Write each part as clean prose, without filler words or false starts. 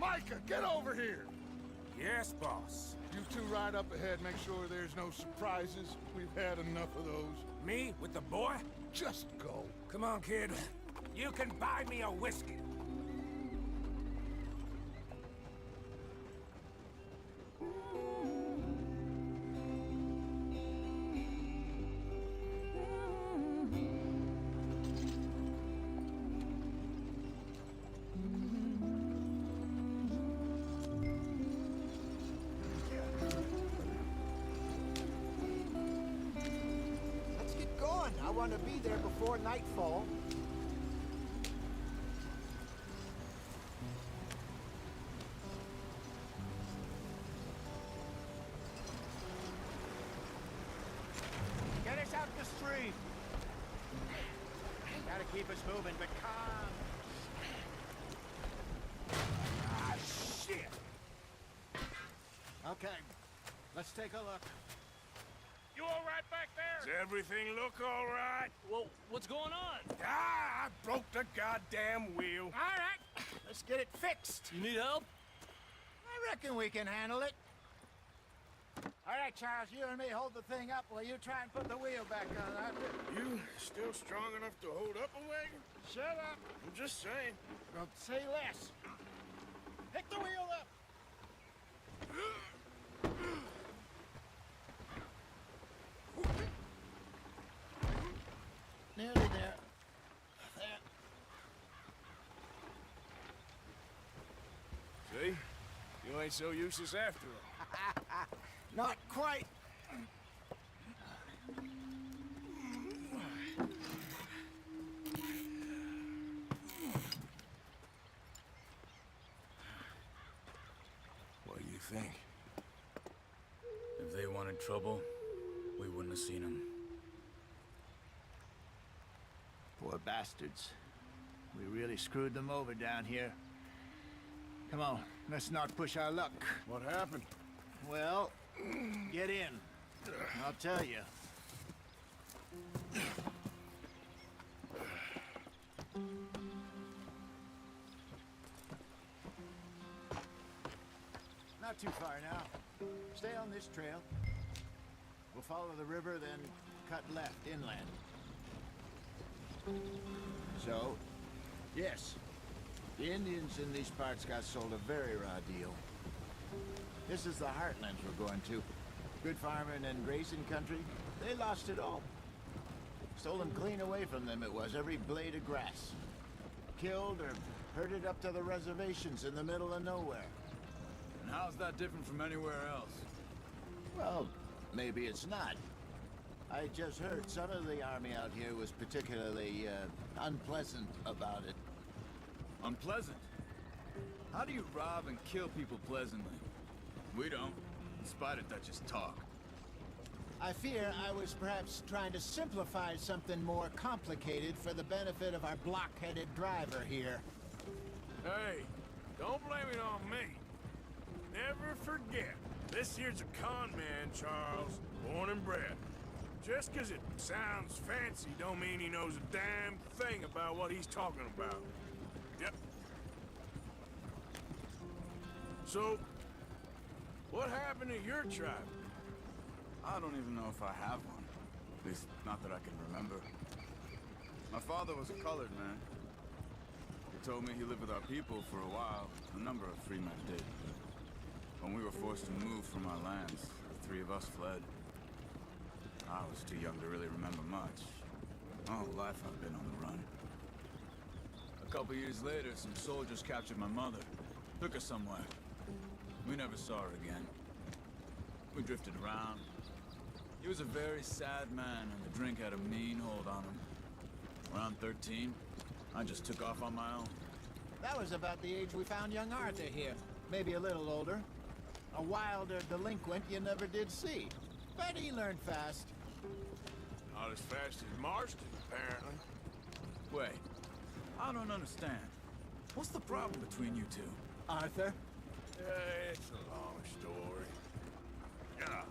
Micah, get over here! Yes, boss. You two ride up ahead, make sure there's no surprises. We've had enough of those. Me with the boy? Just go. Come on, kid. You can buy me a whiskey. Let's get going. I want to be there before nightfall. Get us out the street. Gotta keep us moving, but calm. Ah, shit! Okay, let's take a look. You all right back there? Does everything look all right? Well, what's going on? Ah, I broke the goddamn wheel. All right, let's get it fixed. You need help? I reckon we can handle it. All right, Charles, you and me hold the thing up while you try and put the wheel back on. You still strong enough to hold up a wagon? Shut up. I'm just saying. Don't say less. Pick the wheel up. Nearly there. There. See? You ain't so useless after all. Not quite. What do you think? If they wanted trouble, we wouldn't have seen them. Poor bastards. We really screwed them over down here. Come on, let's not push our luck. What happened? Well, get in. I'll tell you. Not too far now. Stay on this trail. We'll follow the river, then cut left inland. So, yes, the Indians in these parts got sold a very raw deal. This is the heartlands we're going to. Good farming and grazing country, they lost it all. Stolen clean away from them it was, every blade of grass. Killed or herded up to the reservations in the middle of nowhere. And how's that different from anywhere else? Well, maybe it's not. I just heard some of the army out here was particularly unpleasant about it. Unpleasant? How do you rob and kill people pleasantly? We don't, despite it, that just talk. I fear I was perhaps trying to simplify something more complicated for the benefit of our block-headed driver here. Hey, don't blame it on me. Never forget, this here's a con man, Charles, born and bred. Just 'cause it sounds fancy don't mean he knows a damn thing about what he's talking about. Yep. So, what happened to your tribe? I don't even know if I have one. At least, not that I can remember. My father was a colored man. He told me he lived with our people for a while. A number of free men did. When we were forced to move from our lands, the three of us fled. I was too young to really remember much. My whole life I've been on the run. A couple years later, some soldiers captured my mother. Took her somewhere. We never saw her again. We drifted around. He was a very sad man, and the drink had a mean hold on him. Around 13, I just took off on my own. That was about the age we found young Arthur here. Maybe a little older. A wilder delinquent you never did see. But he learned fast. Not as fast as Marston, apparently. Wait, I don't understand. What's the problem between you two? Arthur? It's a long story. Yeah.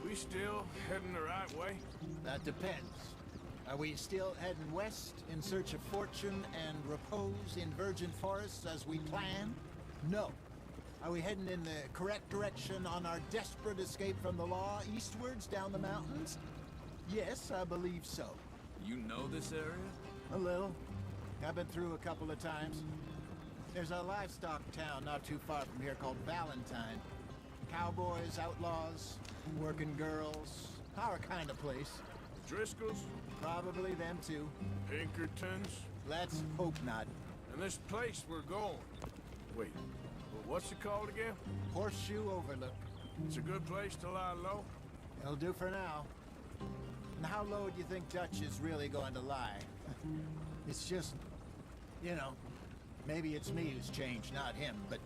We still heading the right way? That depends. Are we still heading west in search of fortune and repose in virgin forests as we planned? No. Are we heading in the correct direction on our desperate escape from the law eastwards down the mountains? Yes, I believe so. You know this area? A little. I've been through a couple of times. There's a livestock town not too far from here called Valentine. Cowboys, outlaws, working girls, our kind of place. Driscoll's? Probably them too. Pinkertons? Let's hope not. And this place we're going. Wait, what's it called again? Horseshoe Overlook. It's a good place to lie low? It'll do for now. And how low do you think Dutch is really going to lie? It's just, you know, maybe it's me who's changed, not him, but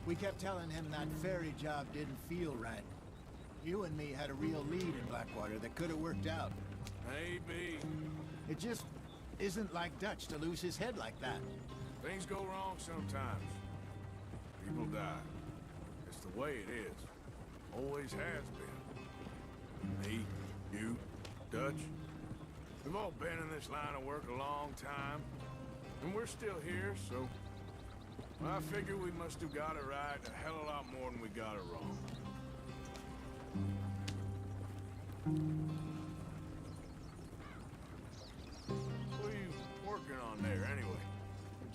we kept telling him that ferry job didn't feel right. You and me had a real lead in Blackwater that could have worked out. Maybe. It just isn't like Dutch to lose his head like that. Things go wrong sometimes. People die. It's the way it is. Always has been. Me, you, Dutch. We've all been in this line of work a long time. And we're still here, so... I figure we must have got it right a hell of a lot more than we got it wrong. What are you working on there, anyway?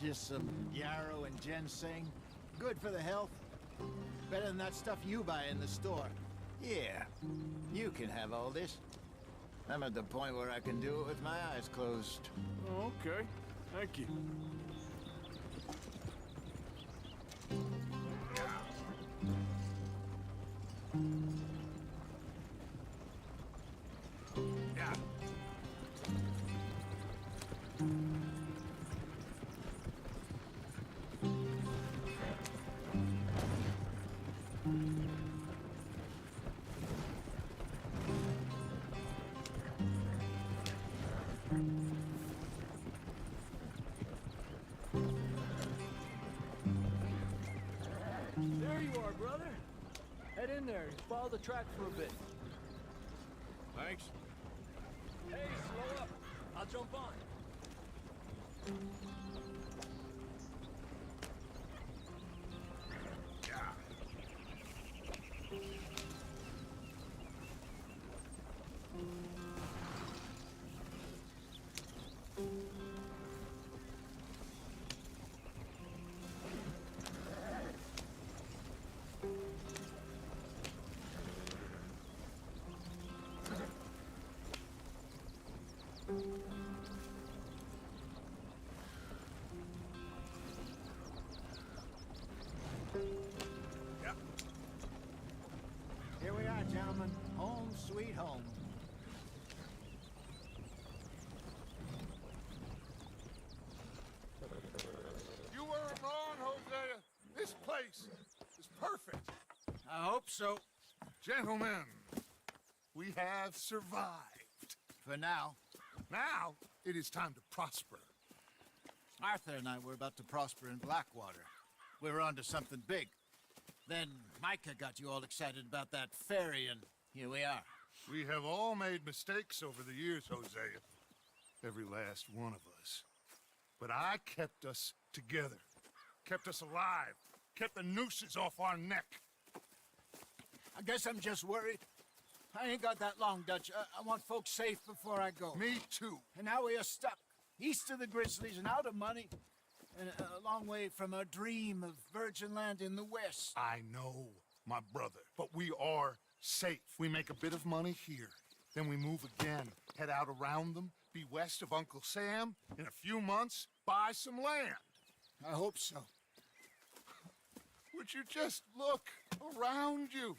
Just some yarrow and ginseng. Good for the health. Better than that stuff you buy in the store. Yeah, you can have all this. I'm at the point where I can do it with my eyes closed. Oh, okay. Thank you. Yeah. There you are, brother. Head in there and follow the track for a bit. Thanks. Hey, slow up. I'll jump on. Here we are, gentlemen. Home sweet home. You weren't wrong, Hosea. This place is perfect. I hope so. Gentlemen, we have survived. For now. Now, it is time to prosper. Arthur and I were about to prosper in Blackwater. We were onto something big. Then Micah got you all excited about that ferry, and here we are. We have all made mistakes over the years, Hosea. Every last one of us. But I kept us together. Kept us alive. Kept the nooses off our neck. I guess I'm just worried. I ain't got that long, Dutch. I want folks safe before I go. Me too. And now we are stuck, east of the Grizzlies and out of money, and a long way from our dream of virgin land in the west. I know, my brother, but we are safe. We make a bit of money here, then we move again, head out around them, be west of Uncle Sam, in a few months, buy some land. I hope so. Would you just look around you?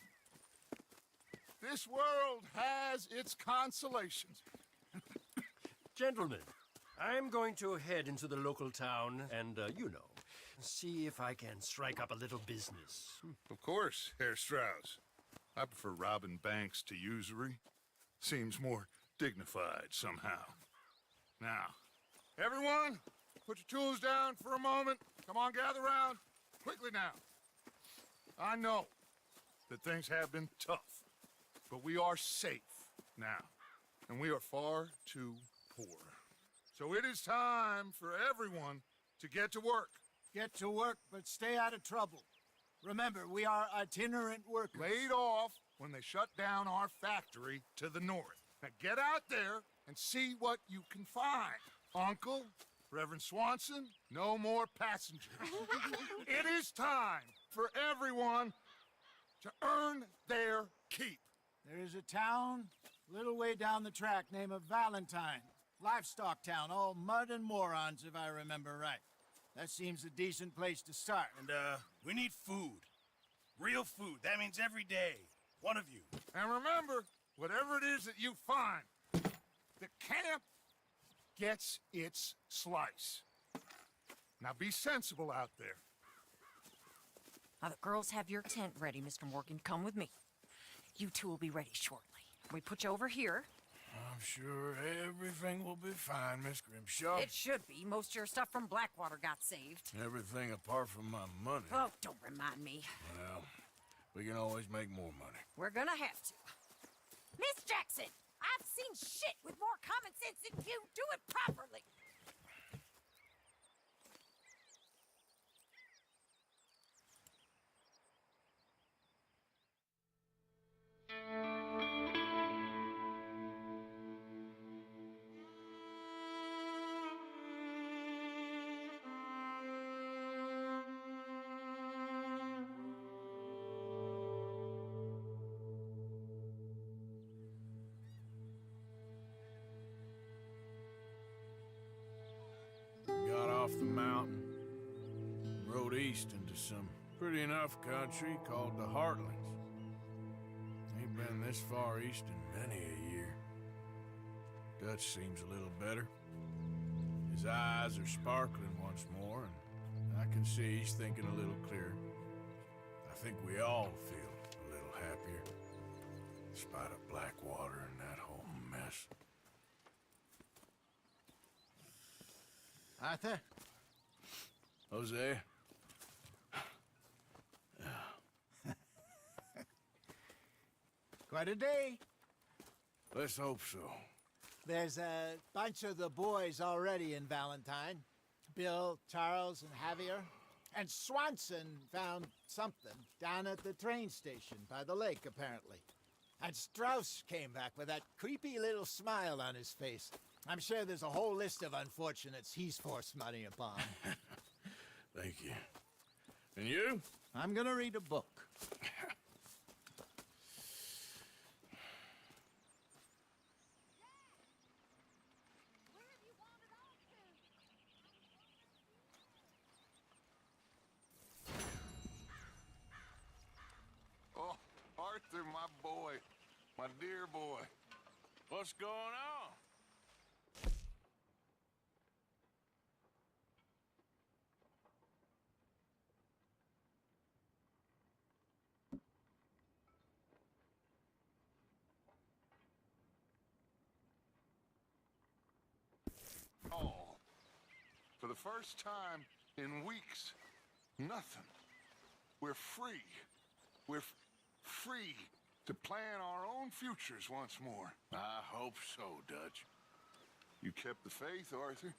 This world has its consolations. Gentlemen, I'm going to head into the local town and, see if I can strike up a little business. Of course, Herr Strauss. I prefer robbing banks to usury. Seems more dignified somehow. Now, everyone, put your tools down for a moment. Come on, gather round. Quickly now. I know that things have been tough, but we are safe now, and we are far too poor. So it is time for everyone to get to work. Get to work, but stay out of trouble. Remember, we are itinerant workers. Laid off when they shut down our factory to the north. Now get out there and see what you can find. Uncle, Reverend Swanson, no more passengers. It is time for everyone to earn their keep. There is a town a little way down the track named Valentine. Livestock town, all mud and morons, if I remember right. That seems a decent place to start. And, we need food. Real food. That means every day. One of you. And remember, whatever it is that you find, the camp gets its slice. Now be sensible out there. Now the girls have your tent ready, Mr. Morgan. Come with me. You two will be ready shortly. We put you over here. I'm sure everything will be fine, Miss Grimshaw. It should be. Most of your stuff from Blackwater got saved. Everything apart from my money. Oh, don't remind me. Well, we can always make more money. We're gonna have to. Miss Jackson, I've seen shit with more common sense than you. Do it properly. Got off the mountain, rode east into some pretty enough country called the Heartlands. Ain't been this far east in many a year. Dutch seems a little better. His eyes are sparkling once more, and I can see he's thinking a little clearer. I think we all feel a little happier, in spite of Blackwater and that whole mess. Arthur? Jose? Quite a day. Let's hope so. There's a bunch of the boys already in Valentine. Bill, Charles, and Javier. And Swanson found something down at the train station by the lake, apparently. And Strauss came back with that creepy little smile on his face. I'm sure there's a whole list of unfortunates he's forced money upon. Thank you. And you? I'm gonna read a book. Oh, Arthur, my boy. My dear boy. What's going on? Oh, for the first time in weeks, nothing. We're free. We're free to plan our own futures once more. I hope so, Dutch. You kept the faith, Arthur.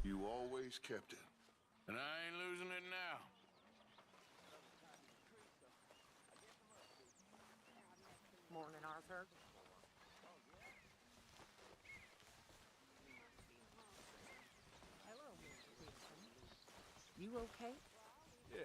You always kept it. And I ain't losing it now. Morning, Arthur. Hello, Mr. Wilson. You okay? Yeah.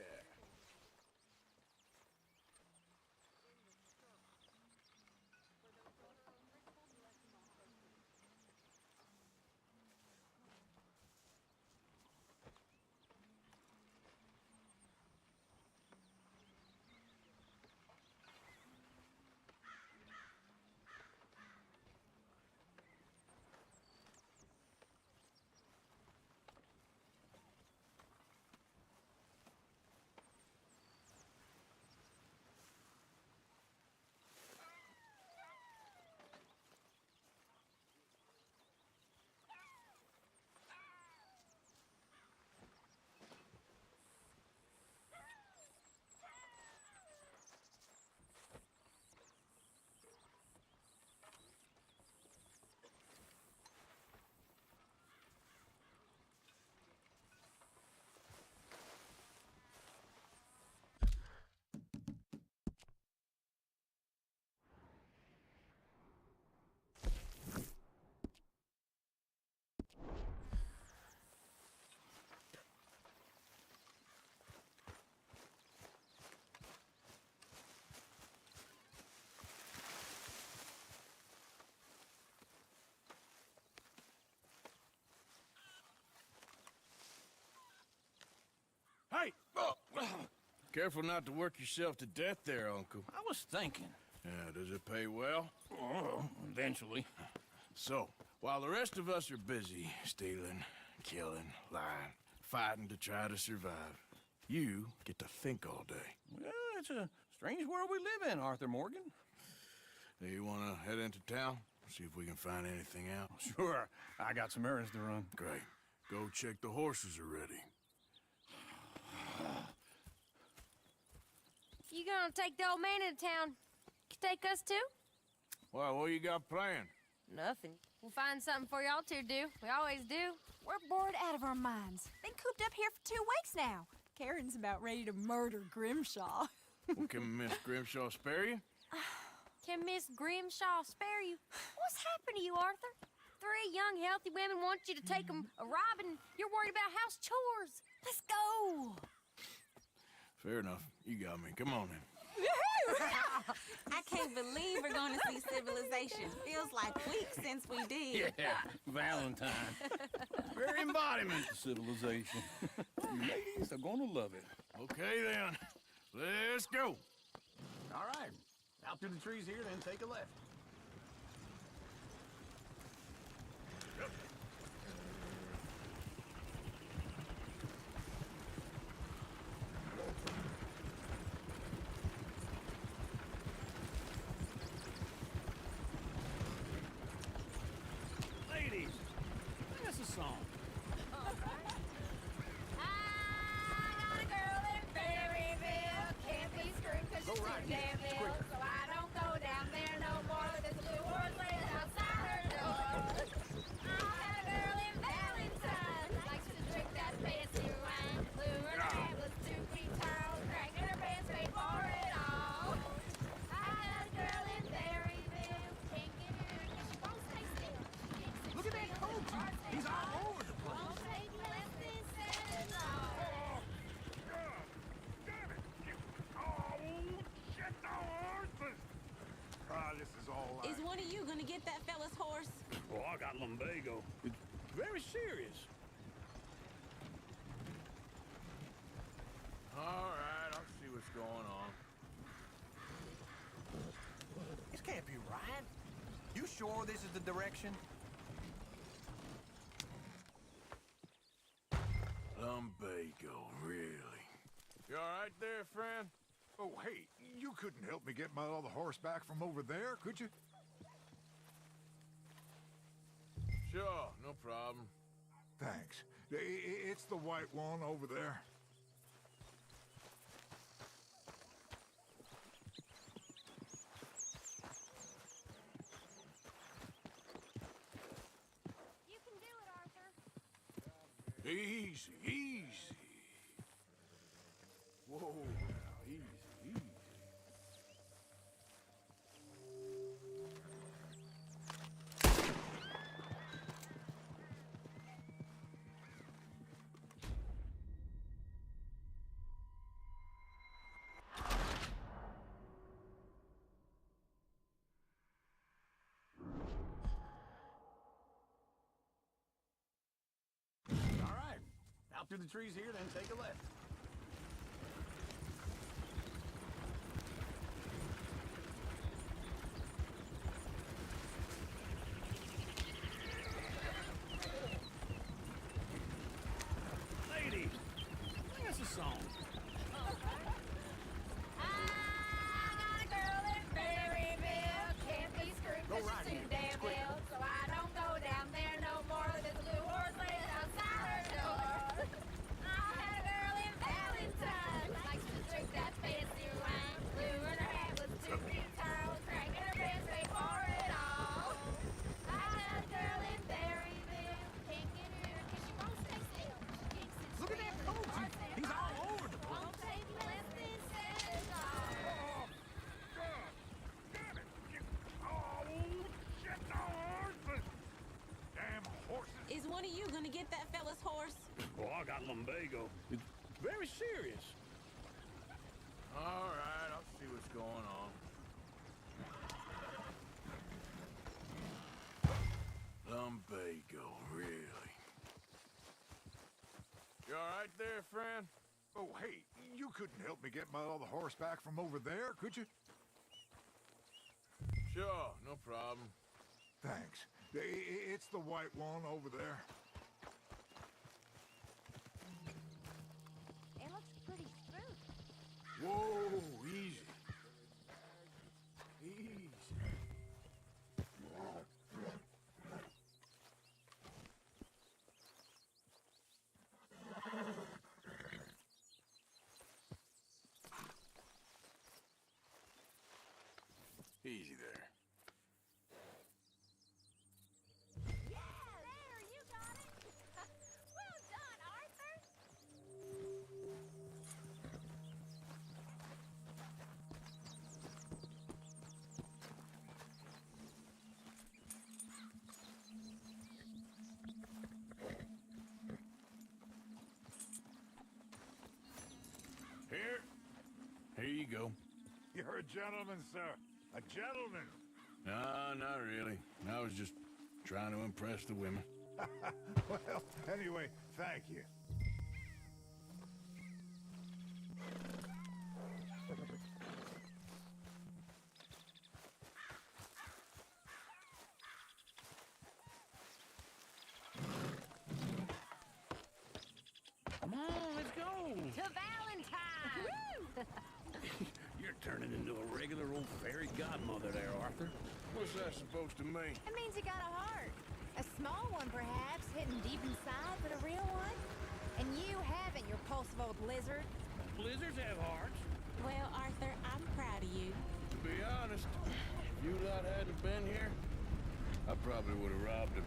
Careful not to work yourself to death there, Uncle. I was thinking. Yeah, does it pay well? Oh, eventually. So, while the rest of us are busy stealing, killing, lying, fighting to try to survive, you get to think all day. Well, it's a strange world we live in, Arthur Morgan. Do you want to head into town? See if we can find anything out? Sure, I got some errands to run. Great. Go check the horses are ready. You gonna take the old man into town? Take us too? Well, what you got planned? Nothing. We'll find something for y'all to do. We always do. We're bored out of our minds. Been cooped up here for 2 weeks now. Karen's about ready to murder Grimshaw. Well, can Miss Grimshaw spare you? Can Miss Grimshaw spare you? What's happened to you, Arthur? 3 young, healthy women want you to take them a robbing. You're worried about house chores. Let's go. Fair enough. You got me. Come on then. I can't believe we're going to see civilization. Feels like weeks since we did. Yeah, Valentine. Very embodiment of civilization. Ladies are gonna love it. Okay then. Let's go. All right. Out through the trees here, then take a left. Ladies, sing us a song. I got a girl in Berryville. Can't be screwed 'cause she's right too here. damn ill. So I don't go down there no more. There's a blue horse laying outside her door. I had a girl in Valentine. Likes to drink that fancy wine. Blue and red was 2 feet tall. Cracking her pants, paid for it all. I had a girl in Berryville. Can't get her 'cause she won't stay still. She kicks and Look at that screams. coach. He's all over the place. Won't take less than 7 hours. Damn it! Oh, shit, the horses! This is all Is one of you going to get that fella's horse? Oh, I got lumbago. It's very serious. All right, I'll see what's going on. This can't be right. You sure this is the direction? Lumbago, really? You all right there, friend? Oh, hey, you couldn't help me get my other horse back from over there, could you? Sure, no problem. Thanks. It's the white one over there. You can do it, Arthur. Easy, easy. Whoa, now, easy, easy. All right. Out through the trees here, then take a left. Ladies, sing us a song. I got a girl in Berryville. Can't be screwed 'cause right she's too here. damn ill. So I don't go down there no more. There's a blue horse laying outside her door. I had a girl in Valentine. Likes to drink that fancy wine. Blue and her hat was 2 feet tall. Cracking her pants, paid for it all. I had a girl in Berryville. Can't get her 'cause she won't stay still. She kicks and Look at that screams. coach. Horse and He's all rides. over the place. Won't take less than 7 hours. Damn it! Oh, shit, the horses! Damn horses! Is one of you going to get that fella's horse? Oh, I got lumbago. It's very serious. All right, I'll see what's going on. Lumbago, really? You all right there, friend? Oh, hey, You couldn't help me get my other horse back from over there, could you? Sure, no problem. Thanks. It's the white one over there. It looks pretty smooth. Whoa, easy. Easy. Easy there. Yeah, there, you got it. Well done, Arthur. Here you go. You're a gentleman, sir. A gentleman. No, not really. I was just trying to impress the women. Well, anyway, thank you. Come on, let's go. To Valentine. You're turning into a regular old fairy godmother there, Arthur. What's that supposed to mean? It means you got a heart. A small one, perhaps, hidden deep inside, but a real one. And you haven't, you repulsive old lizard. Blizzards have hearts. Well, Arthur, I'm proud of you. To be honest, if you lot hadn't been here, I probably would have robbed him.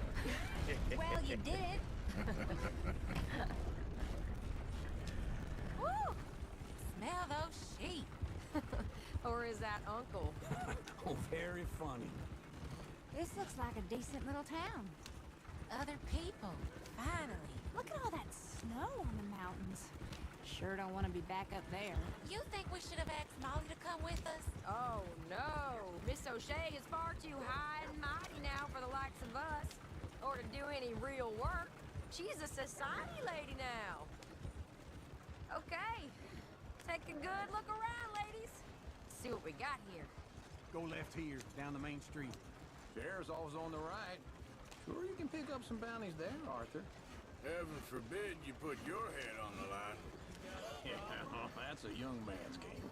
Well, you did. Woo! Smell those sheep. Or is that Uncle? Oh, very funny. This looks like a decent little town. Other people, finally. Look at all that snow on the mountains. Sure don't want to be back up there. You think we should have asked Molly to come with us? Oh, no. Miss O'Shea is far too high and mighty now for the likes of us. Or to do any real work. She's a society lady now. Okay. Take a good look around, ladies. See what we got here. Go left here, down the main street. Sheriff's always on the right. Sure, you can pick up some bounties there, Arthur. Heaven forbid you put your head on the line. Yeah, that's a young man's game.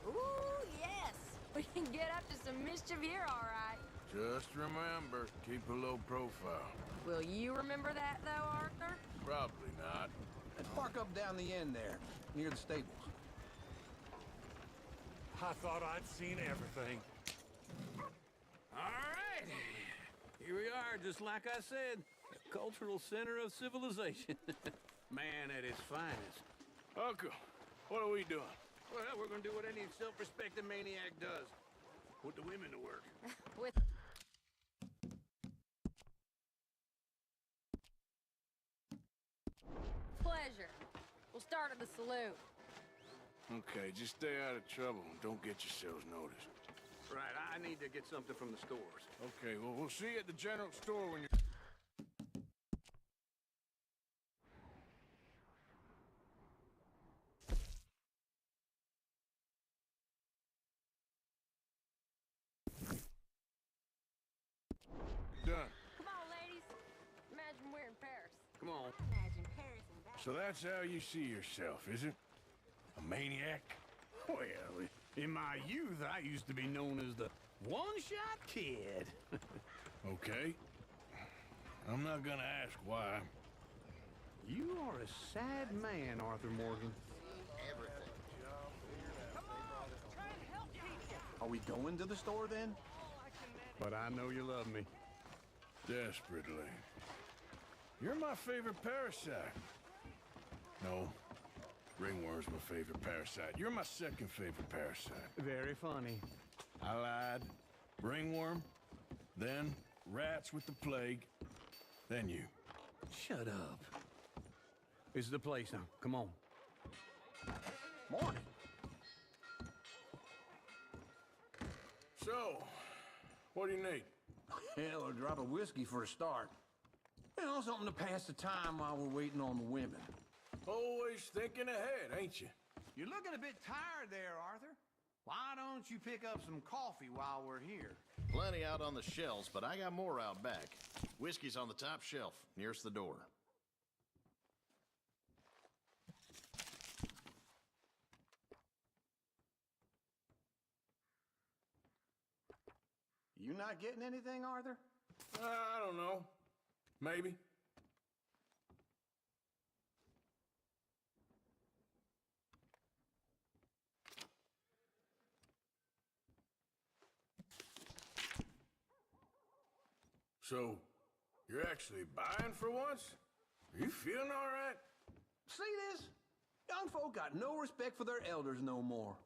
Ooh, yes. We can get up to some mischief here, all right. Just remember, keep a low profile. Will you remember that, though, Arthur? Probably not. Let's park up down the end there, near the stables. I thought I'd seen everything. All right. Here we are, just like I said. The cultural center of civilization. Man at its finest. Uncle, what are we doing? Well, we're gonna do what any self-respecting maniac does. Put the women to work. With pleasure. We'll start at the saloon. Okay, just stay out of trouble and don't get yourselves noticed. Right, I need to get something from the stores. Okay, well, we'll see you at the general store when you're... Done. Come on, ladies. Imagine we're in Paris. Come on. Imagine Paris and back. So that's how you see yourself, is it? A maniac? Well, in my youth, I used to be known as the one-shot kid. Okay. I'm not gonna ask why. You are a sad man, Arthur Morgan. Are we going to the store then? But I know you love me. Desperately. You're my favorite parasite. No. Ringworm's my favorite parasite. You're my second favorite parasite. Very funny. I lied. Ringworm, then rats with the plague, then you. Shut up. This is the place now. Come on. Morning. So, what do you need? Hell, a drop of whiskey for a start. You know, something to pass the time while we're waiting on the women. Always thinking ahead, ain't you? You're looking a bit tired there, Arthur. Why don't you pick up some coffee while we're here? Plenty out on the shelves, but I got more out back. Whiskey's on the top shelf, nearest the door. You not getting anything, Arthur? I don't know. Maybe. So, you're actually buying for once? Are you feeling all right? See this? Young folk got no respect for their elders no more.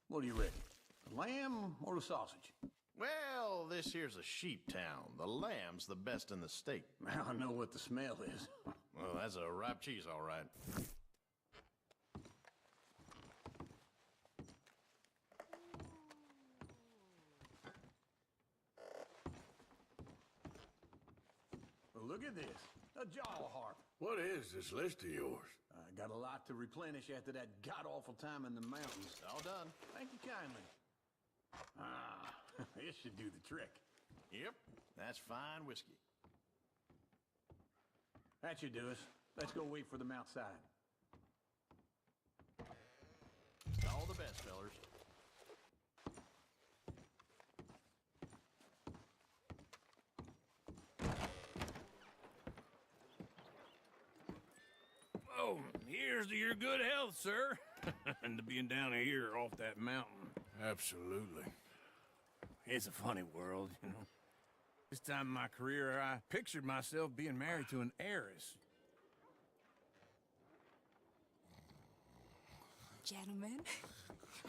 What do you reckon? The lamb or the sausage? Well, this here's a sheep town. The lamb's the best in the state. I know what the smell is. Well, that's a ripe cheese, all right. Well, look at this. A jaw harp. What is this list of yours? I got a lot to replenish after that god-awful time in the mountains. All done. Thank you kindly. Ah, this should do the trick. Yep, that's fine whiskey. That should do us. Let's go wait for them outside. All the best, fellers. Oh, here's to your good health, sir. And to being down here off that mountain. Absolutely. It's a funny world, you know. This time in my career, I pictured myself being married to an heiress. Gentlemen,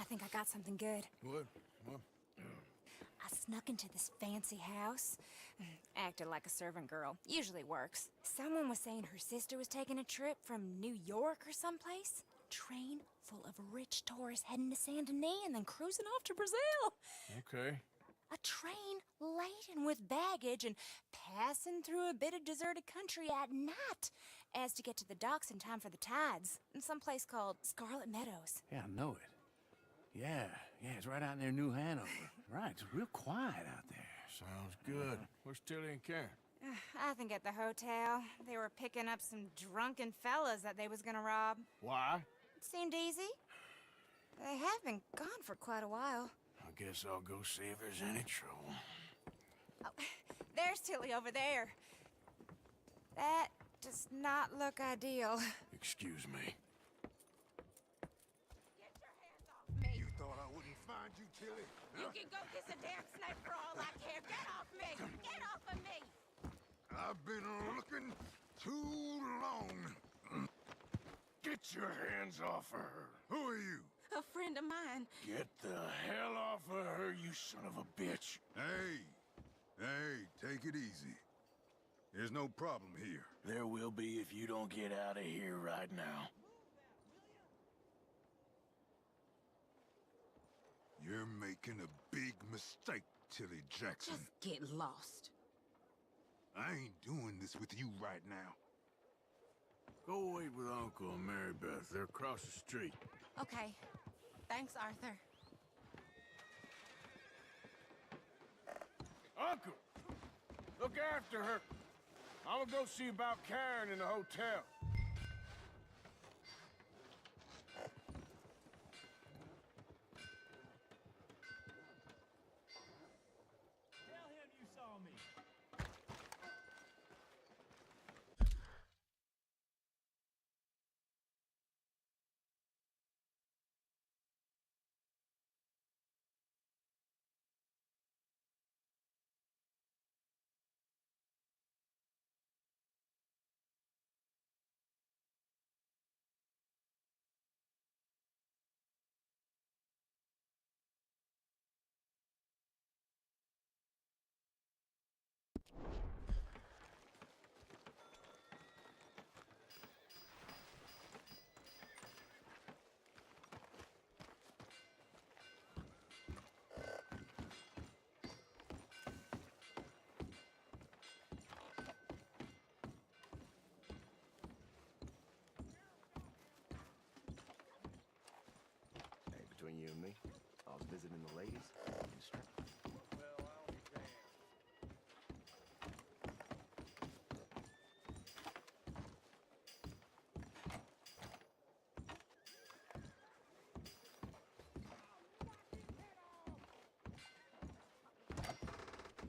I think I got something good. What? I snuck into this fancy house. Acted like a servant girl. Usually works. Someone was saying her sister was taking a trip from New York or someplace. Train full of rich tourists heading to Saint Denis and then cruising off to Brazil. Okay. A train laden with baggage and passing through a bit of deserted country at night as to get to the docks in time for the tides in some place called Scarlet Meadows. Yeah, I know it. Yeah, it's right out near New Hanover. Right, it's real quiet out there. Sounds good. Where's Tilly and Karen? I think at the hotel. They were picking up some drunken fellas that they was gonna rob. Why? It seemed easy. They have been gone for quite a while. I guess I'll go see if there's any trouble. Oh, there's Tilly over there. That does not look ideal. Excuse me. Get your hands off me. You thought I wouldn't find you, Tilly? You can go kiss a damn snake for all I care. Get off me! Get off of me! I've been looking too long. Get your hands off her. Who are you? A friend of mine. Get the hell off of her, you son of a bitch. Hey, take it easy. There's no problem here. There will be if you don't get out of here right now. You're making a big mistake, Tilly Jackson. Just get lost. I ain't doing this with you right now. Go wait with Uncle and Mary Beth. They're across the street. Okay. Thanks, Arthur. Uncle! Look after her. I'm gonna go see about Karen in the hotel.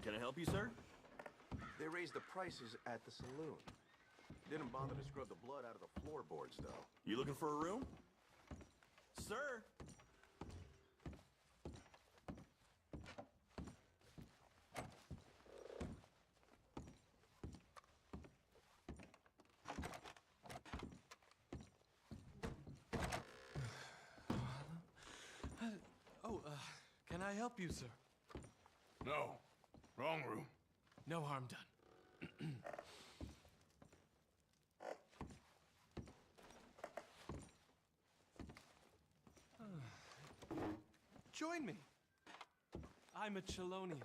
Can I help you, sir? They raised the prices at the saloon. Didn't bother to scrub the blood out of the floorboards, though. You looking for a room? Sir? Can I help you, sir? No. Wrong room. No harm done. Join me. I'm a Chelonian.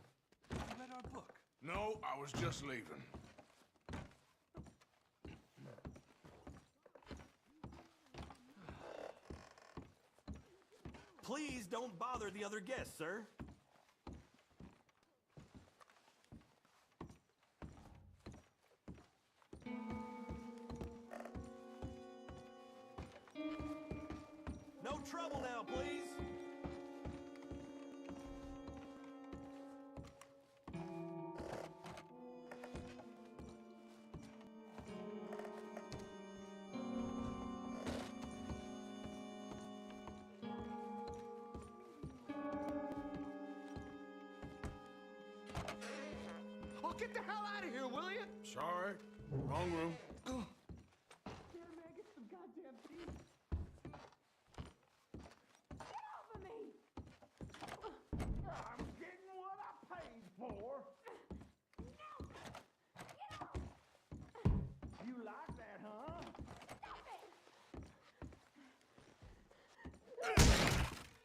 You read our book? No, I was just leaving. Please don't bother the other guests, sir. No trouble now, please. Oh, get the hell out of here, will you? Sorry. Wrong room. I'm getting what I paid for. You like that, huh?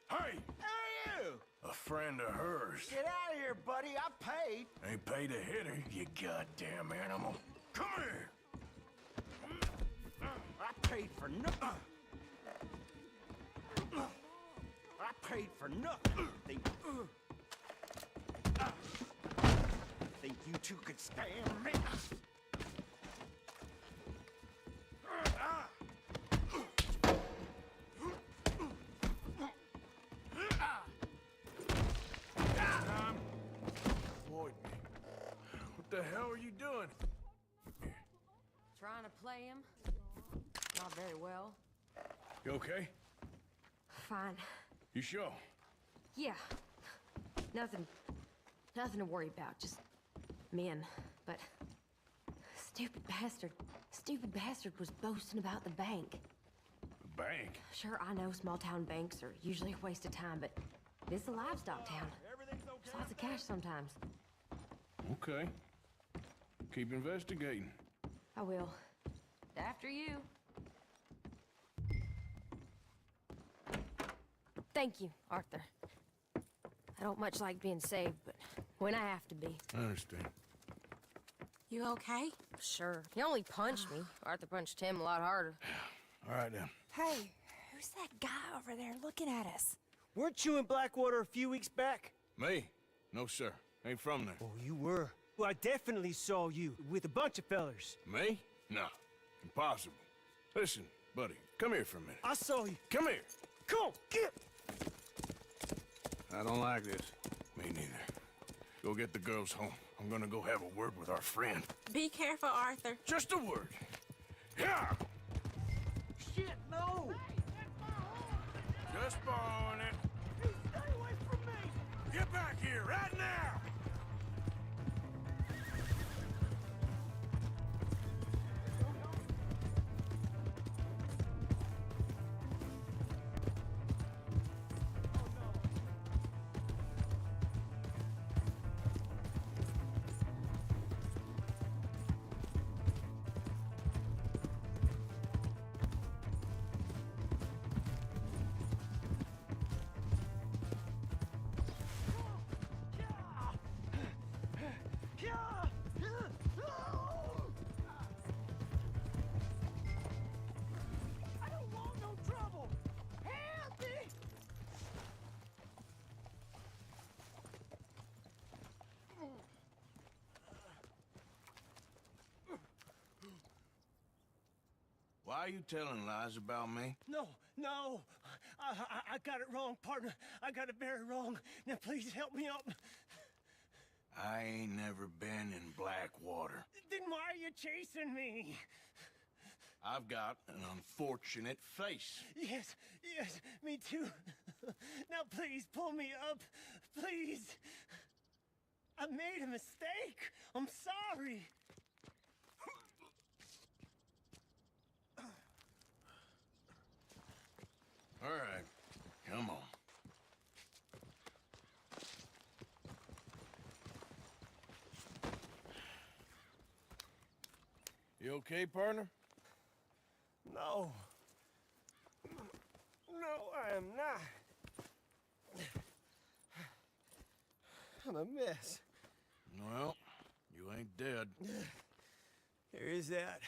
Hey! Who are you? A friend of hers. Get out of here, buddy. I paid. Ain't paid to hit her, you goddamn animal. Come here! I paid for nothing. I paid for nothing. Think you two could stand me? Time. Avoid me. What the hell are you doing? Trying to play him? Not very well. You okay? Fine. You sure? Yeah. Nothing to worry about. Just men. But stupid bastard was boasting about the bank. The bank? Sure, I know small town banks are usually a waste of time, but this is a livestock town. There's lots of cash sometimes. Okay. Keep investigating. I will. After you. Thank you, Arthur. I don't much like being saved, but when I have to be. I understand. You okay? Sure. He only punched me. Arthur punched him a lot harder. All right, then. Hey, who's that guy over there looking at us? Weren't you in Blackwater a few weeks back? Me? No, sir. Ain't from there. Oh, you were. Well, I definitely saw you with a bunch of fellers. Me? No. Impossible. Listen, buddy, come here for a minute. I saw you. Come here. Come on, get! I don't like this. Me neither. Go get the girls home. I'm gonna go have a word with our friend. Be careful, Arthur. Just a word. Yeah! Shit, no! Just borrowing it. Hey, stay away from me! Get back here, right now! I don't want no trouble! Help me! Why are you telling lies about me? No. I got it wrong, partner. I got it very wrong. Now, please help me up. I ain't never been in Blackwater. Then why are you chasing me? I've got an unfortunate face. Yes, me too. Now please pull me up, please. I made a mistake. I'm sorry. All right, come on. You okay, partner? No. No, I am not. I'm a mess. Well, you ain't dead. There is that.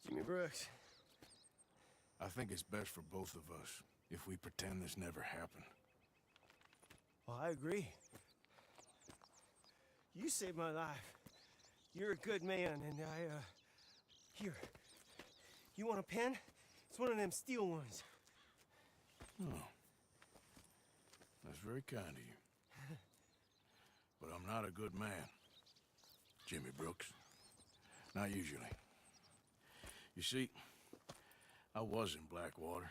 Jimmy Brooks. I think it's best for both of us if we pretend this never happened. Well, I agree. You saved my life. You're a good man, and here. You want a pen? It's one of them steel ones. Oh. That's very kind of you. But I'm not a good man, Jimmy Brooks. Not usually. You see, I was in Blackwater.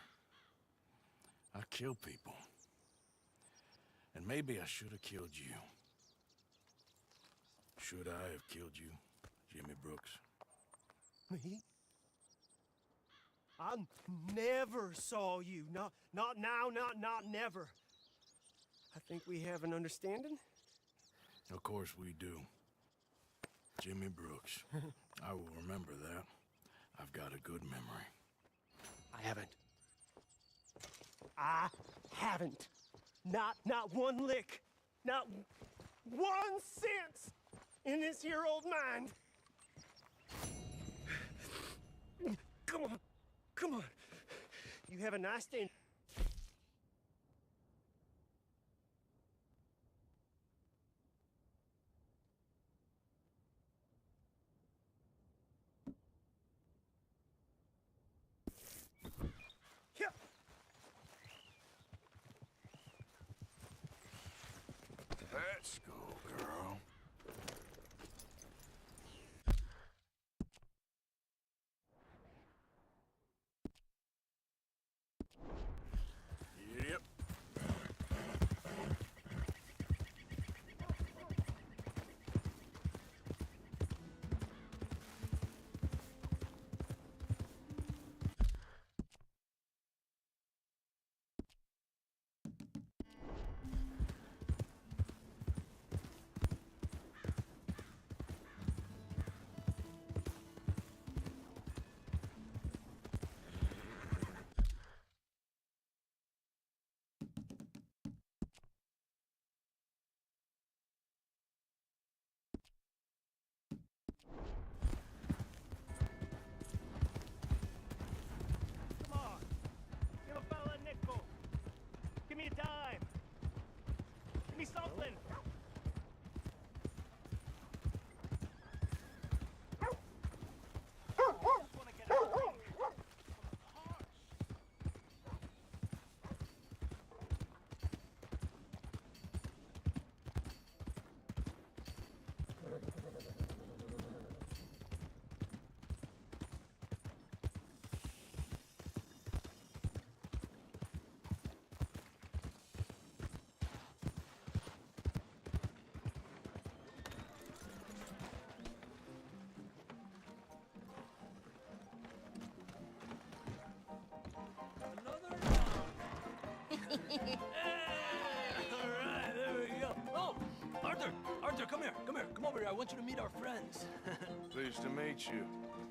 I kill people. And maybe I should have killed you. Should I have killed you, Jimmy Brooks? Me? I never saw you. Not now, not never. I think we have an understanding? Of course we do. Jimmy Brooks. I will remember that. I've got a good memory. I haven't. Not one lick. Not 1 cent in this here old mind. Come on. You have a nice day. Let's go, girl. Yep. Come on. Give a fella a nickel. Give me a dime. Give me something. All right, there we go. Oh, Arthur, come here. Come over here. I want you to meet our friends. Pleased to meet you.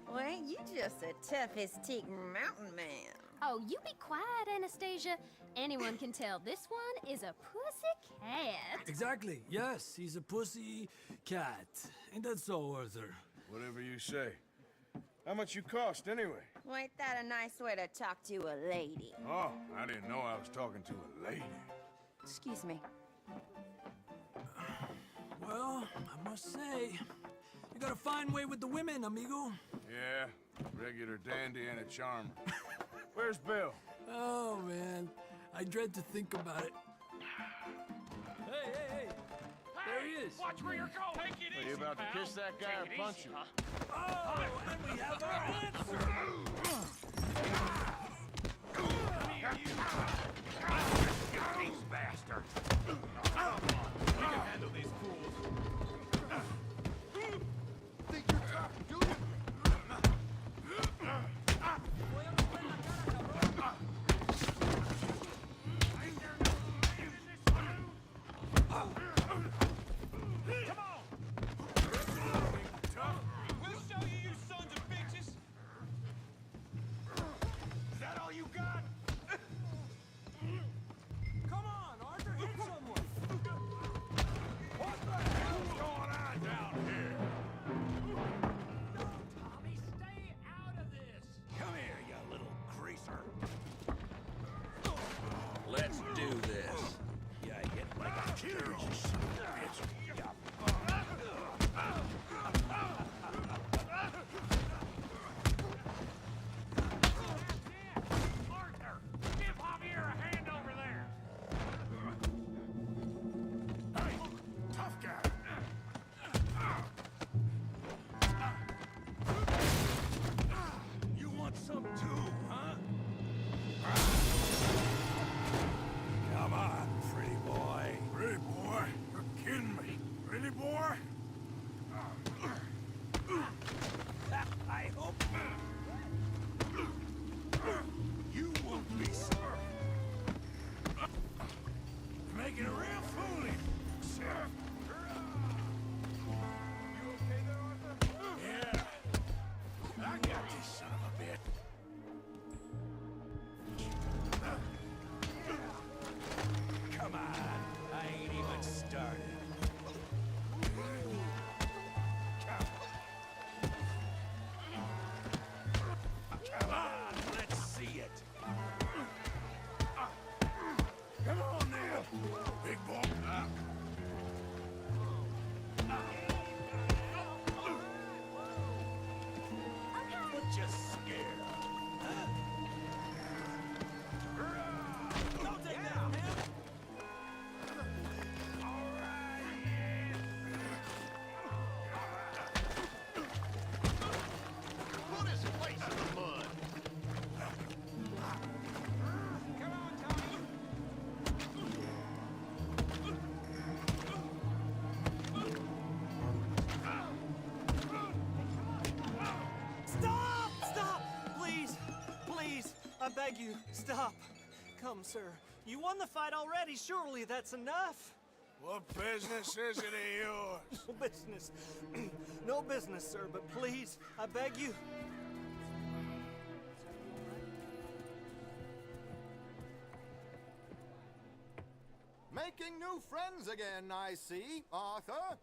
Well, ain't you just a tough Aztec mountain man? Oh, you be quiet, Anastasia. Anyone can tell this one is a pussy cat. Exactly. Yes, he's a pussy cat. Ain't that so, Arthur? Whatever you say. How much you cost, anyway? Well, ain't that a nice way to talk to a lady? Oh, I didn't know I was talking to a lady. Excuse me. Well, I must say, you got a fine way with the women, amigo. Yeah, regular dandy and a charmer. Where's Bill? Oh, man. I dread to think about it. Hey, is. Watch where you're going. Take it Are easy, you about to pal. kiss that guy Take or it punch easy, him? huh? Oh, and we have our answer. These bastards! We can handle these fools. Think you're tough, do you? Come on! We'll show you, you sons of bitches! Is that all you got? Come on, Arthur, hit someone! What the hell's going on down here? Tommy, stay out of this. Come here, you little greaser. Let's do this. You hit like a girl, you son of a bitch. Arthur, give Javier a hand over there. Hey, tough guy. You want some too, huh? Come on, pretty boy. Pretty boy? You're kidding me. Pretty boy? I hope you won't be sorry. You're making a real fool of yourself. You okay there, Arthur? Yeah. I got this son of a bitch. Come on. I ain't even started. Come on, let's see it. Come on now, big boy. What you scared of? Huh? Don't take that from him. All right, Put his face in the mud. come on, Tommy. Stop! Stop! Please! Please! I beg you, stop! Come, sir. You won the fight already. Surely that's enough. What business is it of yours? No business. No business, sir, but please, I beg you. Making new friends again, I see, Arthur.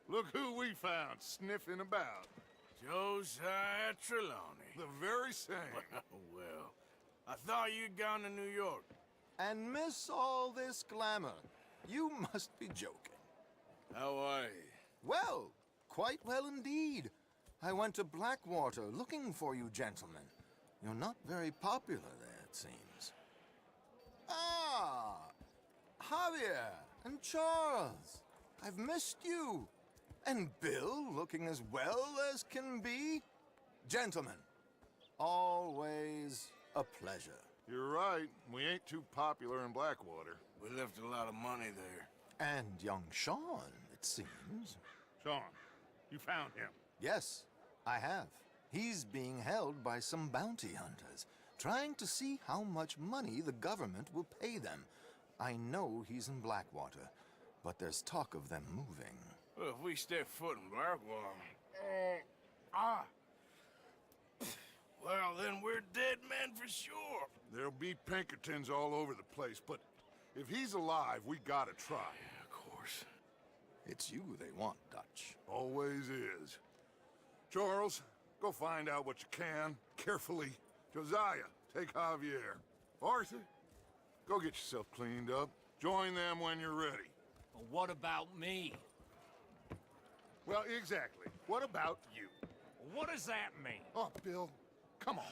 Look who we found sniffing about. Josiah Trelawney. The very same. Well, I thought you'd gone to New York. And miss all this glamour. You must be joking. How are you? Well, quite well indeed. I went to Blackwater looking for you gentlemen. You're not very popular there, it seems. Ah! Javier and Charles. I've missed you. And Bill looking as well as can be. Gentlemen, always a pleasure. You're right. We ain't too popular in Blackwater. We left a lot of money there. And young Sean, it seems. Sean, you found him. Yes, I have. He's being held by some bounty hunters, trying to see how much money the government will pay them. I know he's in Blackwater, but there's talk of them moving. Well, if we step foot in Blackwater... Well, then we're dead men for sure. There'll be Pinkertons all over the place, but if he's alive, we gotta try. Yeah, of course. It's you they want, Dutch. Always is. Charles, go find out what you can, carefully. Josiah, take Javier. Arthur, go get yourself cleaned up. Join them when you're ready. Well, what about me? Well, exactly. What about you? What does that mean? Oh, Bill, come on.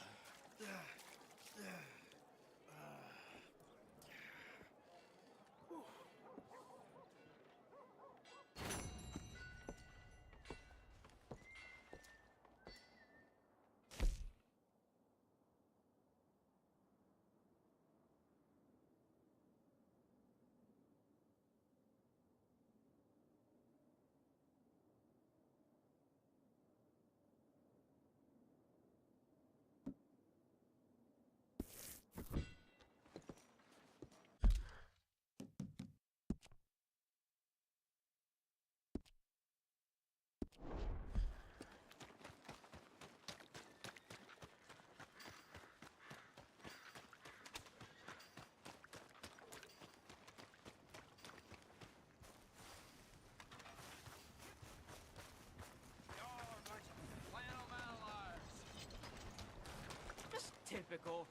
vehicle.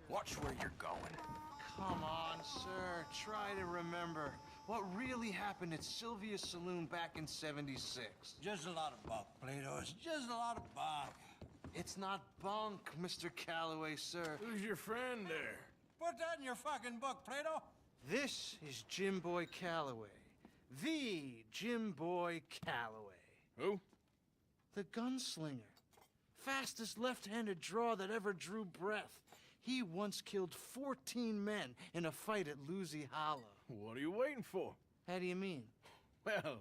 Watch where you're going. Come on, sir. Try to remember what really happened at Sylvia's Saloon back in '76. Just a lot of bunk, Plato. It's just a lot of bunk. It's not bunk, Mr. Calloway, sir. Who's your friend there? Put that in your fucking book, Plato. This is Jim Boy Calloway. The Jim Boy Calloway. Who? The gunslinger. Fastest left-handed draw that ever drew breath. He once killed 14 men in a fight at Lucy Hollow. What are you waiting for? How do you mean? Well,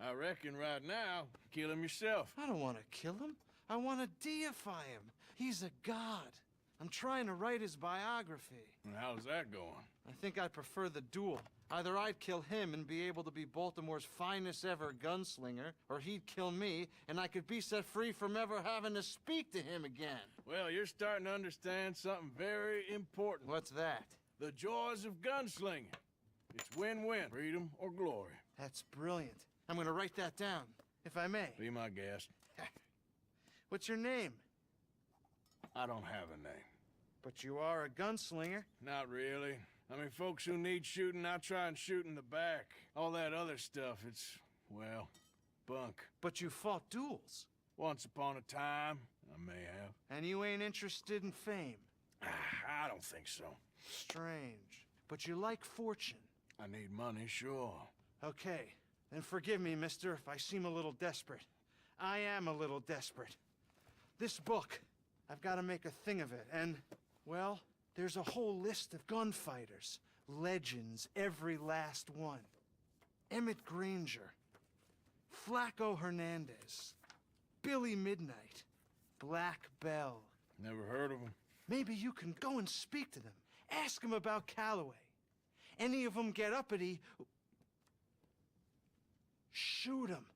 I reckon right now, kill him yourself. I don't want to kill him. I want to deify him. He's a god. I'm trying to write his biography. And how's that going? I think I prefer the duel. Either I'd kill him and be able to be Baltimore's finest ever gunslinger, or he'd kill me and I could be set free from ever having to speak to him again. Well, you're starting to understand something very important. What's that? The joys of gunslinging. It's win-win, freedom or glory. That's brilliant. I'm gonna write that down, if I may. Be my guest. What's your name? I don't have a name. But you are a gunslinger. Not really. I mean, folks who need shooting, I try and shoot in the back. All that other stuff, it's, well, bunk. But you fought duels. Once upon a time, I may have. And you ain't interested in fame. I don't think so. Strange. But you like fortune. I need money, sure. Okay, then forgive me, mister, if I seem a little desperate. I am a little desperate. This book, I've got to make a thing of it, and, well, there's a whole list of gunfighters. Legends, every last one. Emmett Granger. Flaco Hernandez. Billy Midnight. Black Bell. Never heard of him. Maybe you can go and speak to them. Ask them about Calloway. Any of them get uppity, shoot them.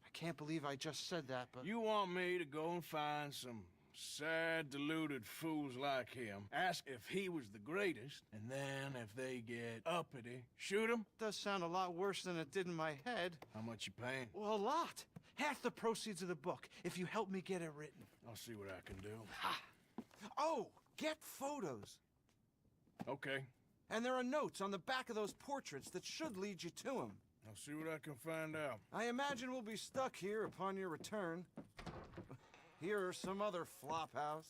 I can't believe I just said that, but... You want me to go and find some sad, deluded fools like him, ask if he was the greatest, and then if they get uppity, shoot him? Does sound a lot worse than it did in my head. How much you paying? Well, a lot. Half the proceeds of the book, if you help me get it written. I'll see what I can do. Ha! Oh, get photos. Okay. And there are notes on the back of those portraits that should lead you to him. I'll see what I can find out. I imagine we'll be stuck here upon your return. Here or some other flop house.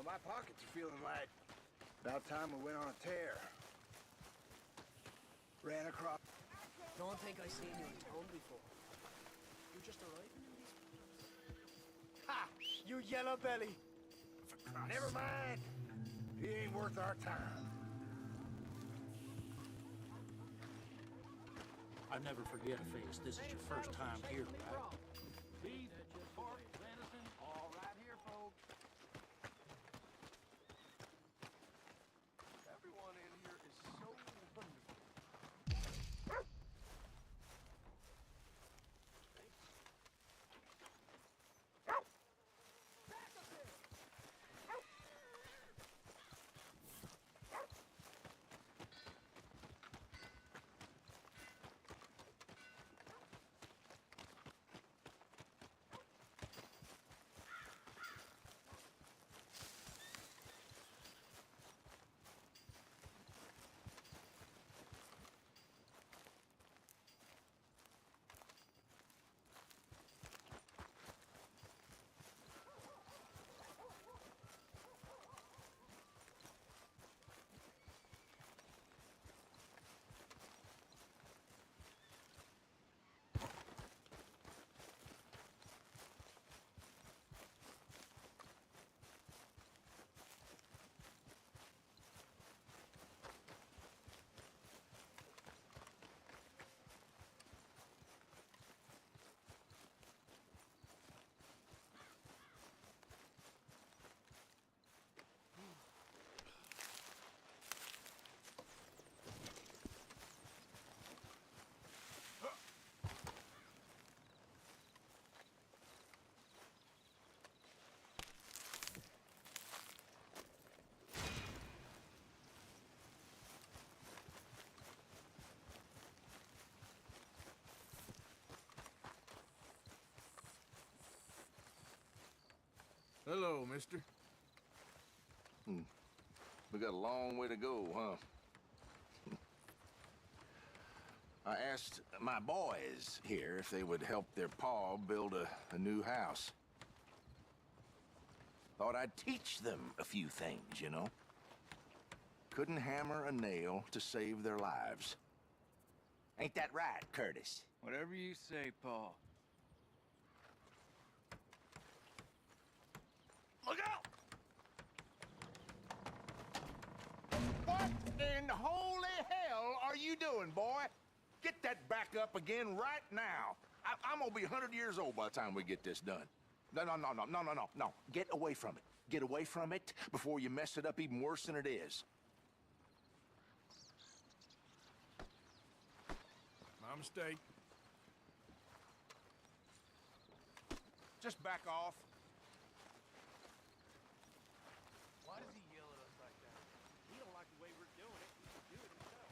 my pockets are feeling light. About time we went on a tear. Ran across... Don't think I seen you in town before. You just arrived? Ha! You yellow belly! Never mind. He ain't worth our time. I never forget a face. This is your first time here, right? Beef, pork, venison, all right here, folks. Everyone in here is so wonderful. Hello, mister. We got a long way to go, huh? I asked my boys here if they would help their pa build a new house. Thought I'd teach them a few things, you know? Couldn't hammer a nail to save their lives. Ain't that right, Curtis? Whatever you say, Paul. Look out! What in holy hell are you doing, boy? Get that back up again right now. I'm gonna be 100 years old by the time we get this done. No. Get away from it. Get away from it before you mess it up even worse than it is. My mistake. Just back off. Why does he yell at us like that? He don't like the way we're doing it. He should do it himself.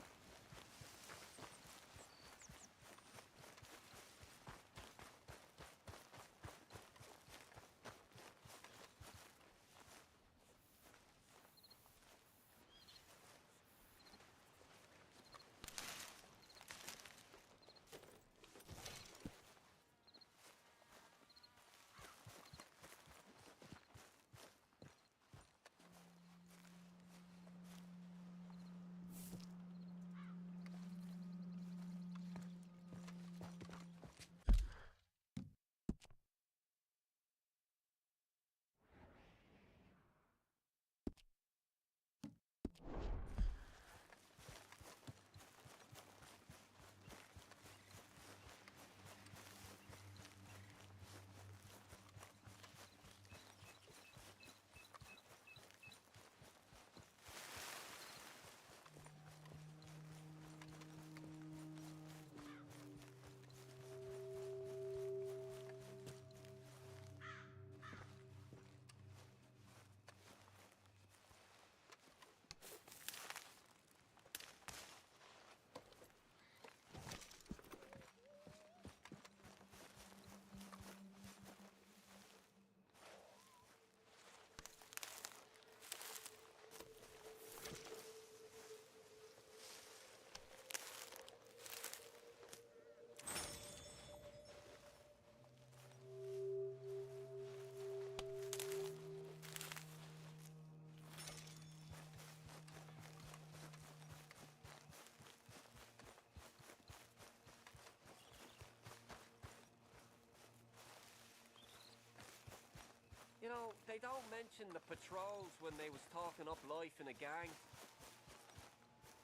They don't mention the patrols when they was talking up life in a gang.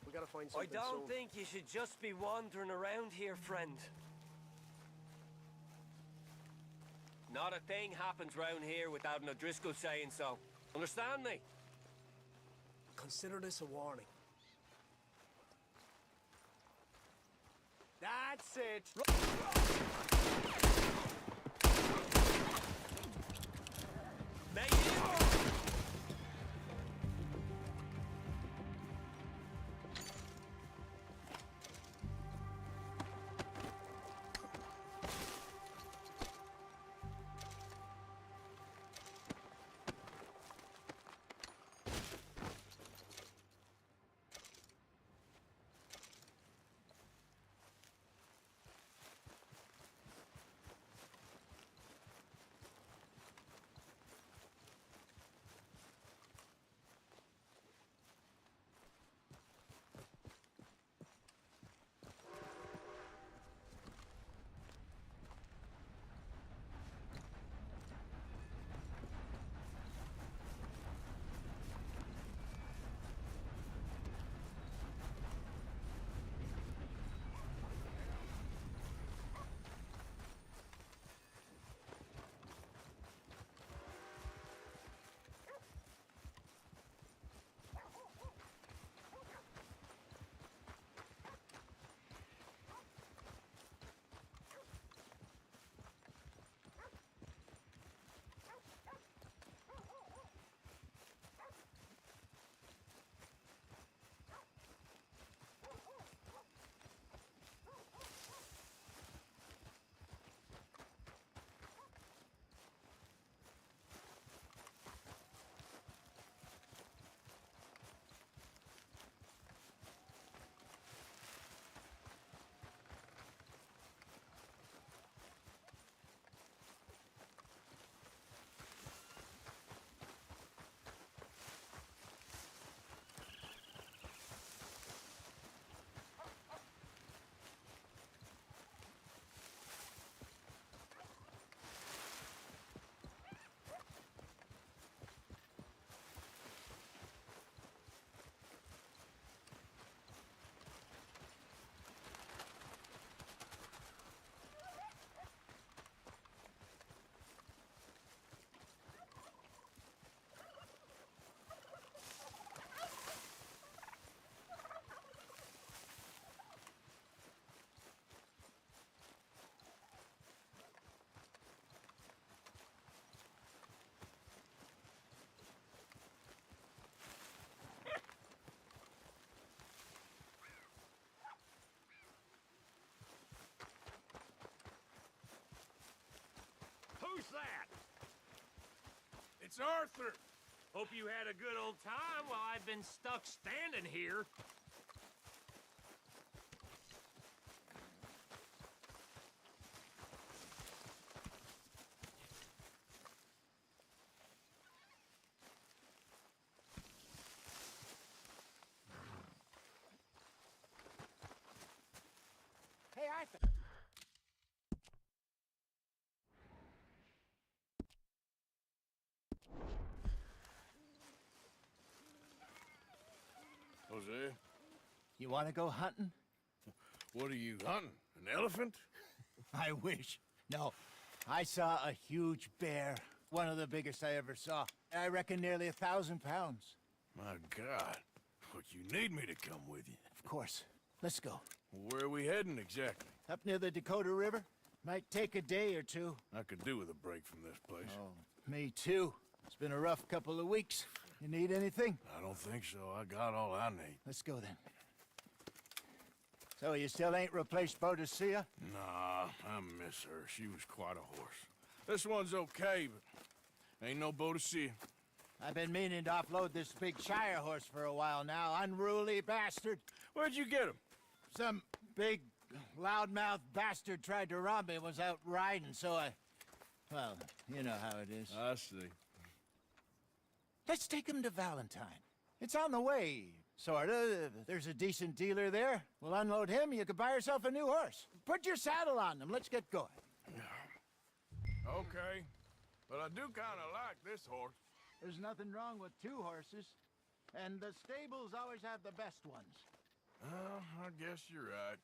We gotta find I something don't soon. think you should just be wandering around here, friend. Not a thing happens round here without an O'Driscoll saying so. Understand me? Consider this a warning. That's it. Who's that? It's Arthur. Hope you had a good old time while I've been stuck standing here. Hey, Arthur. Jose, You want to go hunting? what are you hunting? An elephant? I wish. No, I saw a huge bear. One of the biggest I ever saw. I reckon nearly 1,000 pounds. My God. But you need me to come with you. Of course. Let's go. Where are we heading exactly? Up near the Dakota River. Might take a day or two. I could do with a break from this place. Oh, me too. It's been a rough couple of weeks. You need anything? I don't think so. I got all I need. Let's go then. So you still ain't replaced Boadicea? Nah, I miss her. She was quite a horse. This one's okay, but ain't no Boadicea. I've been meaning to offload this big Shire horse for a while now. Unruly bastard. Where'd you get him? Some big, loudmouth bastard tried to rob me and was out riding, so I... Well, you know how it is. I see. Let's take him to Valentine. It's on the way, sorta. There's a decent dealer there. We'll unload him, you can buy yourself a new horse. Put your saddle on him, let's get going. Okay. But I do kind of like this horse. There's nothing wrong with two horses. And the stables always have the best ones. Well, I guess you're right.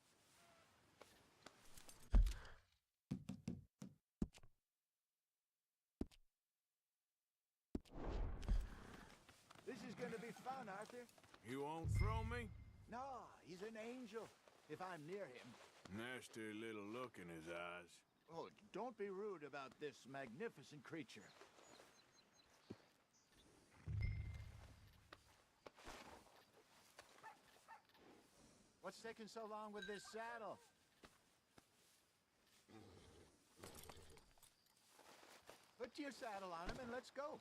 This is gonna be fun, Arthur. You won't throw me? No, he's an angel, if I'm near him. Nasty little look in his eyes. Oh, don't be rude about this magnificent creature. What's taking so long with this saddle? Put your saddle on him and let's go.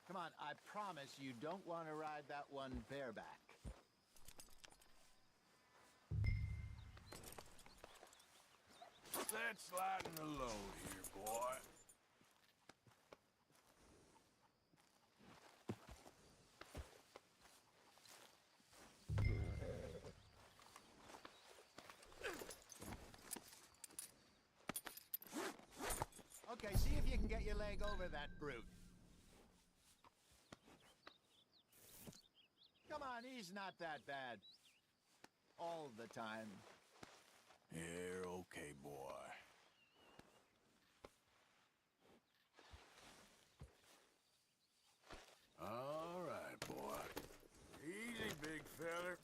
Come on, I promise you don't want to ride that one bareback. Let's lighten the load here, boy. Okay, see if you can get your leg over that brute. Come on, he's not that bad. All the time. You're okay, boy. All right, boy. Easy, big feller.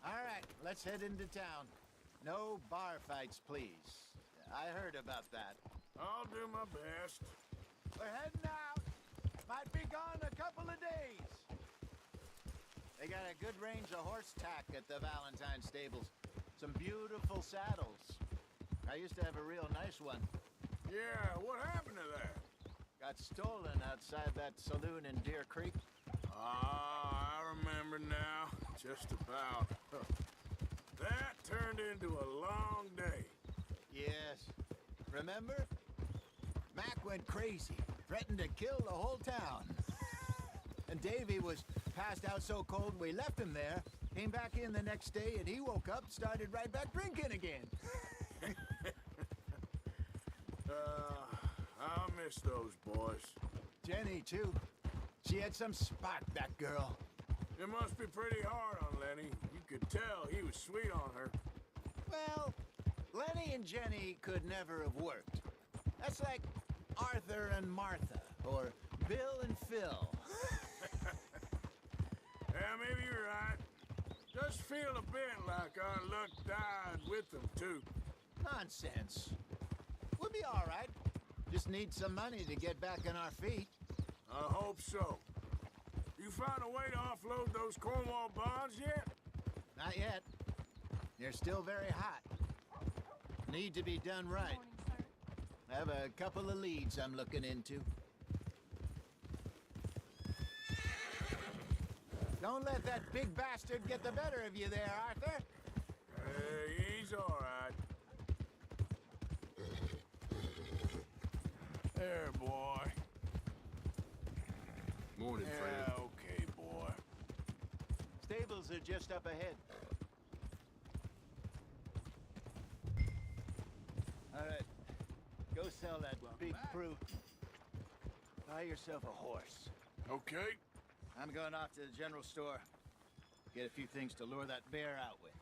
All right, let's head into town. No bar fights, please. I heard about that. I'll do my best. We're heading out. Might be gone a couple of days. They got a good range of horse tack at the Valentine stables. Some beautiful saddles. I used to have a real nice one. Yeah, what happened to that? Got stolen outside that saloon in Deer Creek. Ah, I remember now. Just about. That turned into a long day. Yes. Remember? Mac went crazy, threatened to kill the whole town. And Davy was passed out so cold we left him there, came back in the next day, and he woke up, started right back drinking again. I'll miss those boys. Jenny, too. She had some spark, that girl. It must be pretty hard on Lenny. You could tell he was sweet on her. Well, Lenny and Jenny could never have worked. That's like Arthur and Martha, or Bill and Phil. Yeah, maybe you're right. Just feel a bit like our luck died with them, too. Nonsense. We'll be all right. Just need some money to get back on our feet. I hope so. You found a way to offload those Cornwall bonds yet? Not yet. They're still very hot. Need to be done right. I have a couple of leads I'm looking into. Don't let that big bastard get the better of you there, Arthur. He's all right. There, boy. Morning, Fred. Yeah, okay, boy. Stables are just up ahead. All right. Go sell that big brute. Buy yourself a horse. Okay. I'm going off to the general store. Get a few things to lure that bear out with.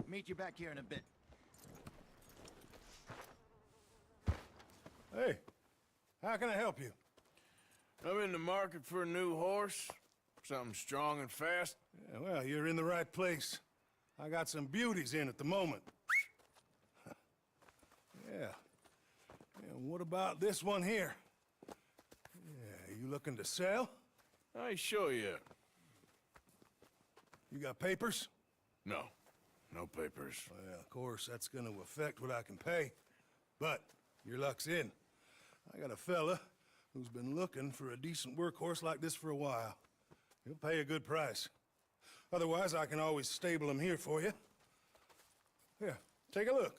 Meet you back here in a bit. Hey, how can I help you? I'm in the market for a new horse. Something strong and fast. Yeah, well, you're in the right place. I got some beauties in at the moment. Yeah. And what about this one here? Yeah, you looking to sell? I show you. You got papers? No. No papers. Well, of course, that's gonna affect what I can pay. But your luck's in. I got a fella who's been looking for a decent workhorse like this for a while. He'll pay a good price. Otherwise, I can always stable him here for you. Here, take a look.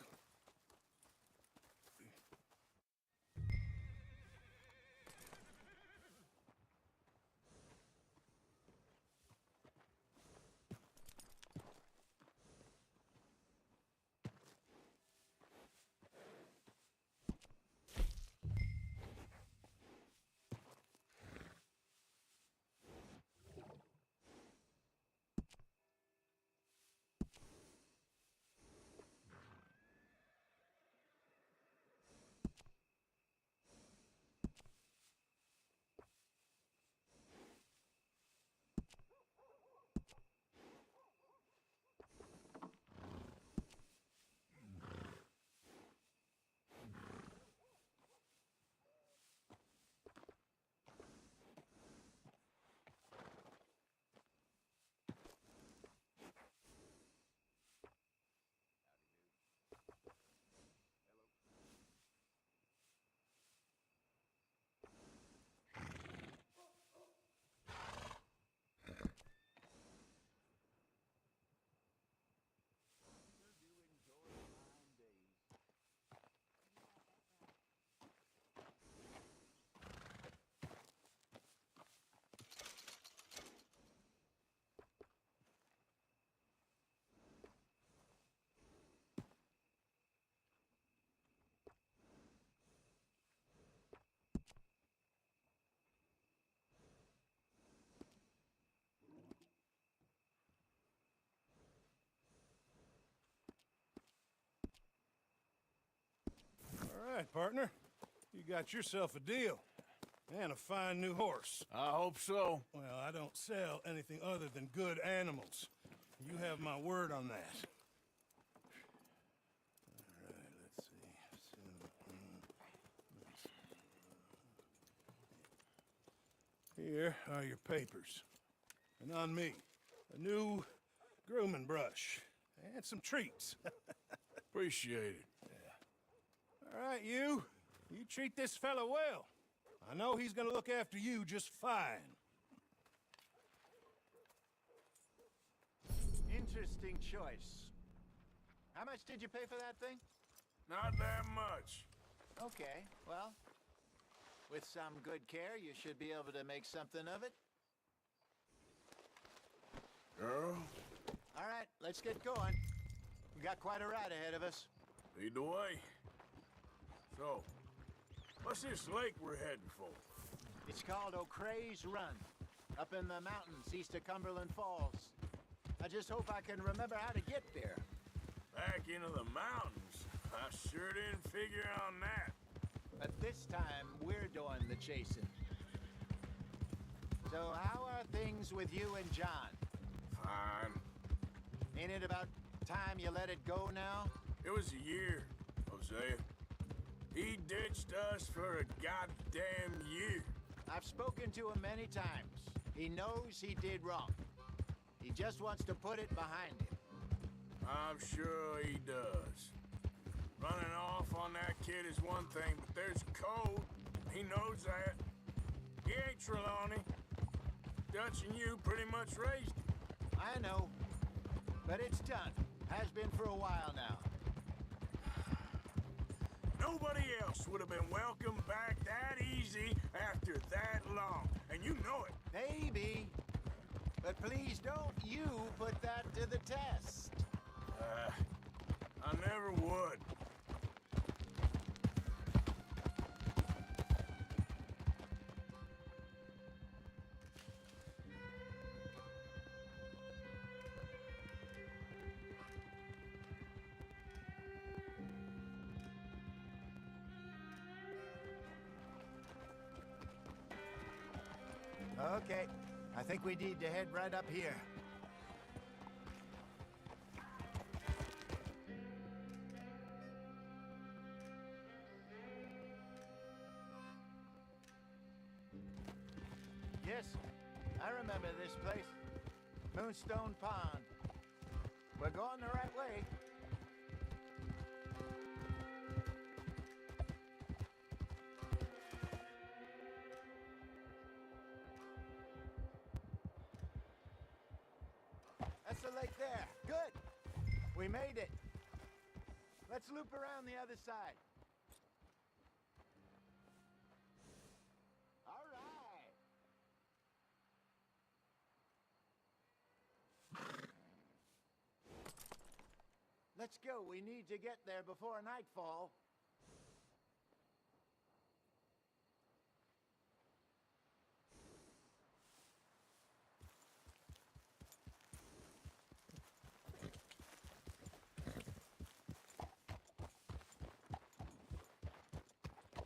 right, partner. You got yourself a deal. And a fine new horse. I hope so. Well, I don't sell anything other than good animals. You have my word on that. All right, let's see. Here are your papers. And on me, a new grooming brush. And some treats. Appreciate it. Yeah. All right, you treat this fella well. I know he's gonna look after you just fine. Interesting choice. How much did you pay for that thing? Not that much. Okay, well, with some good care, you should be able to make something of it. Girl? All right, let's get going. We got quite a ride ahead of us. Lead the way. So, what's this lake we're heading for? It's called O'Creagh's Run, up in the mountains east of Cumberland Falls. I just hope I can remember how to get there. Back into the mountains? I sure didn't figure on that. But this time, we're doing the chasing. So how are things with you and John? Fine. Ain't it about time you let it go now? It was a year, Hosea. He ditched us for a goddamn year. I've spoken to him many times. He knows he did wrong. He just wants to put it behind him. I'm sure he does. Running off on that kid is one thing, but there's a code. He knows that. He ain't Trelawney. Dutch and you pretty much raised him. I know. But it's done. Has been for a while now. Nobody else would have been welcomed back that easy after that long. And you know it. Maybe. But please don't you put that to the test. I never would. Okay. I think we need to head right up here. Yes, I remember this place. Moonstone Pond. We're going the right way. That's the lake there. Good. We made it. Let's loop around the other side. All right. Let's go. We need to get there before nightfall.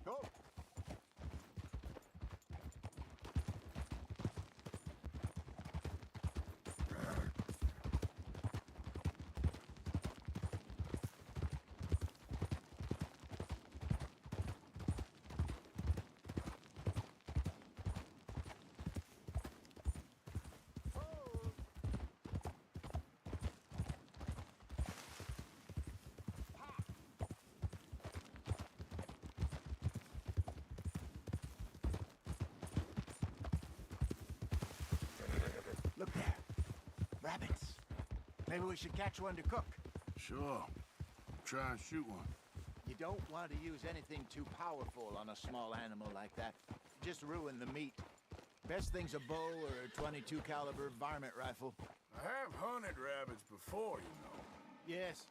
Go. Look there. Rabbits. Maybe we should catch one to cook. Sure. Try and shoot one. You don't want to use anything too powerful on a small animal like that. Just ruin the meat. Best thing's a bow or a .22 caliber varmint rifle. I have hunted rabbits before, you know. Yes.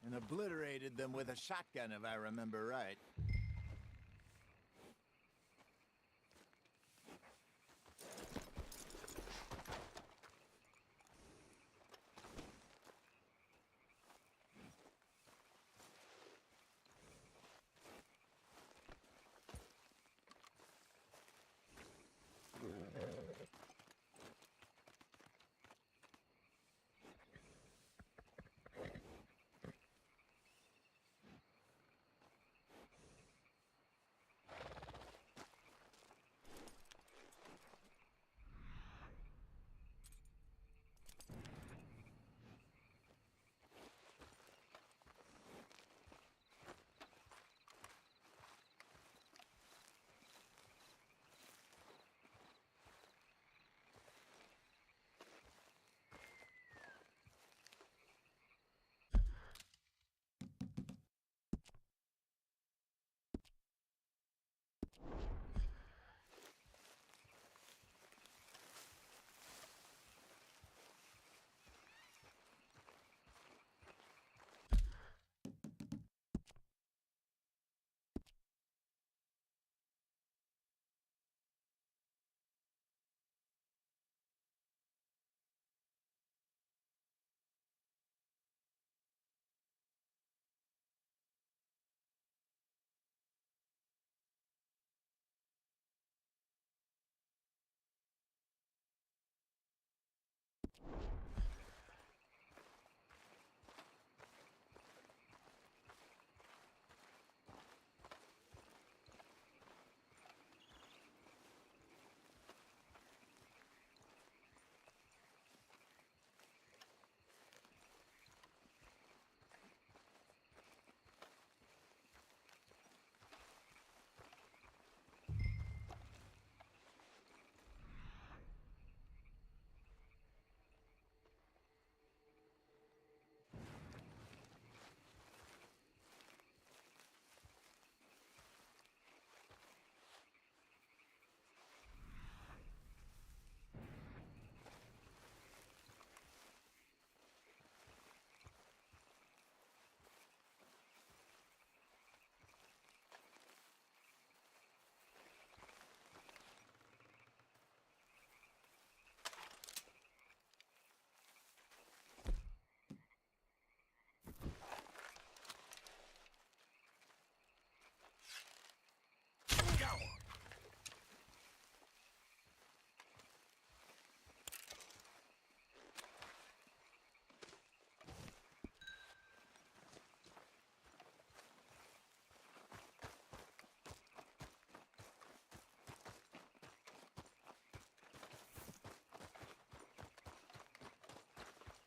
And obliterated them with a shotgun, if I remember right.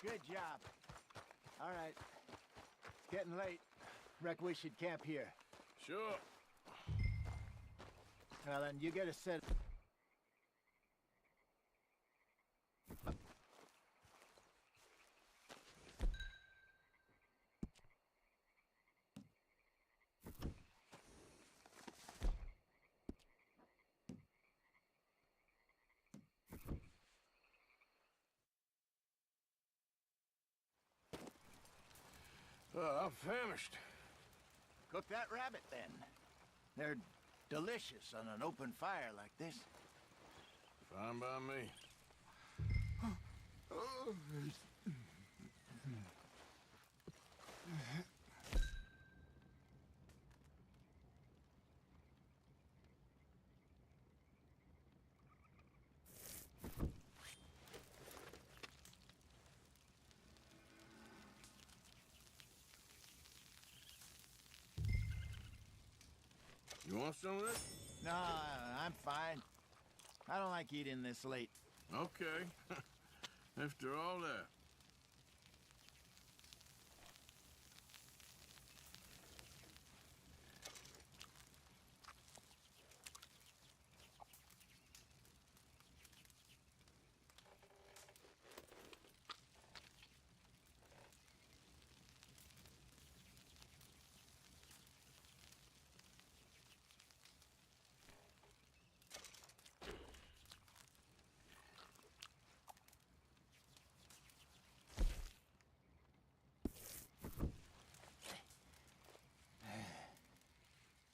Good job. All right. Getting late. Reckon we should camp here. Sure. Well, then, you get a set... I'm famished. Cook that rabbit, then. They're delicious on an open fire like this. Fine by me. You want some of this? No, I'm fine. I don't like eating this late. Okay. After all that.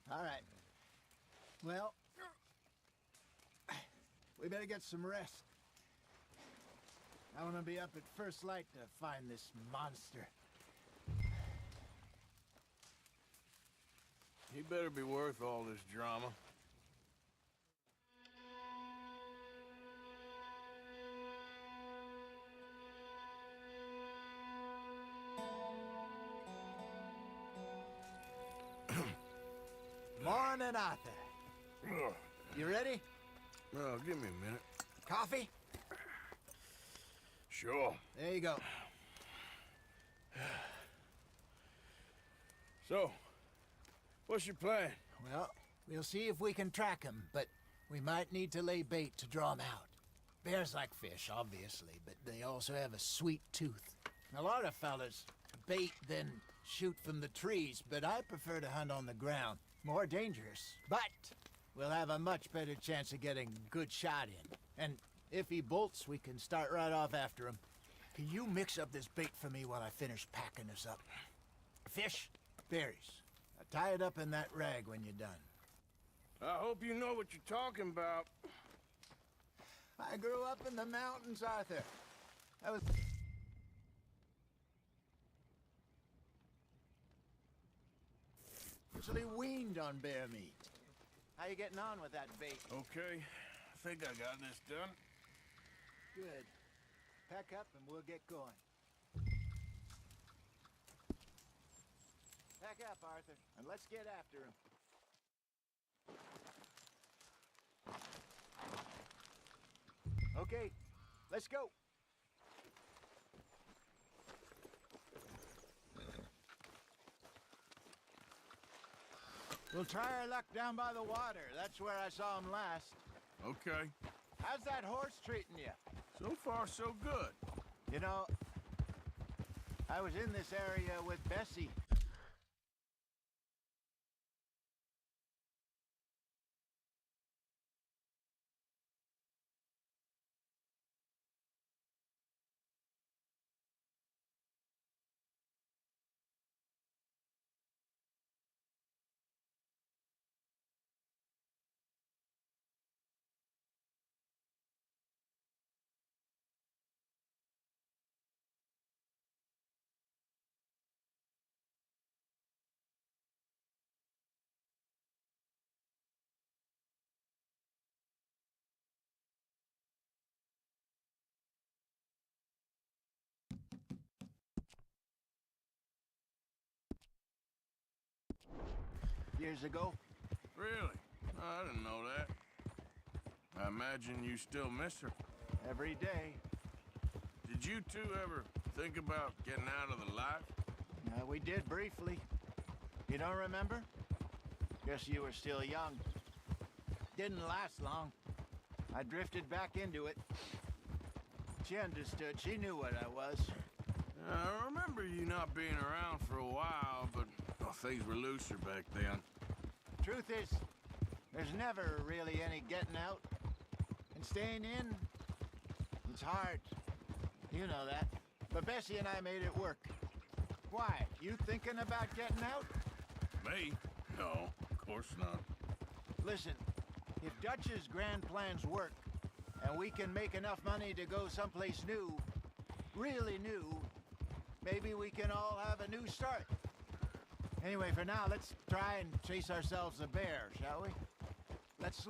All right. Well, we better get some rest. I want to be up at first light to find this monster. He better be worth all this drama. Morning, Arthur. You ready? Well, give me a minute. Coffee? Sure. There you go. So, what's your plan? Well, we'll see if we can track him, but we might need to lay bait to draw him out. Bears like fish, obviously, but they also have a sweet tooth. A lot of fellas bait, then shoot from the trees, but I prefer to hunt on the ground. More dangerous, but we'll have a much better chance of getting a good shot in. And if he bolts, we can start right off after him. Can you mix up this bait for me while I finish packing this up? Fish, berries. Tie it up in that rag when you're done. I hope you know what you're talking about. I grew up in the mountains, Arthur. I was... usually weaned on bear meat. How you getting on with that bait? Okay, I think I got this done. Good. Pack up and we'll get going. Pack up, Arthur, and let's get after him. Okay, let's go. We'll try our luck down by the water. That's where I saw him last. Okay. How's that horse treating you? So far, so good. You know, I was in this area with Bessie. Years ago. Really? I didn't know that. I imagine you still miss her. Every day. Did you two ever think about getting out of the life? We did briefly. You don't remember? Guess you were still young. Didn't last long. I drifted back into it. She understood. She knew what I was. I remember you not being around for a while, but things were looser back then. Truth is, there's never really any getting out. And staying in, it's hard. You know that. But Bessie and I made it work. Why? You thinking about getting out? Me? No, of course not. Listen, if Dutch's grand plans work, and we can make enough money to go someplace new, really new, maybe we can all have a new start. Anyway, for now, let's try and chase ourselves a bear, shall we? Let's...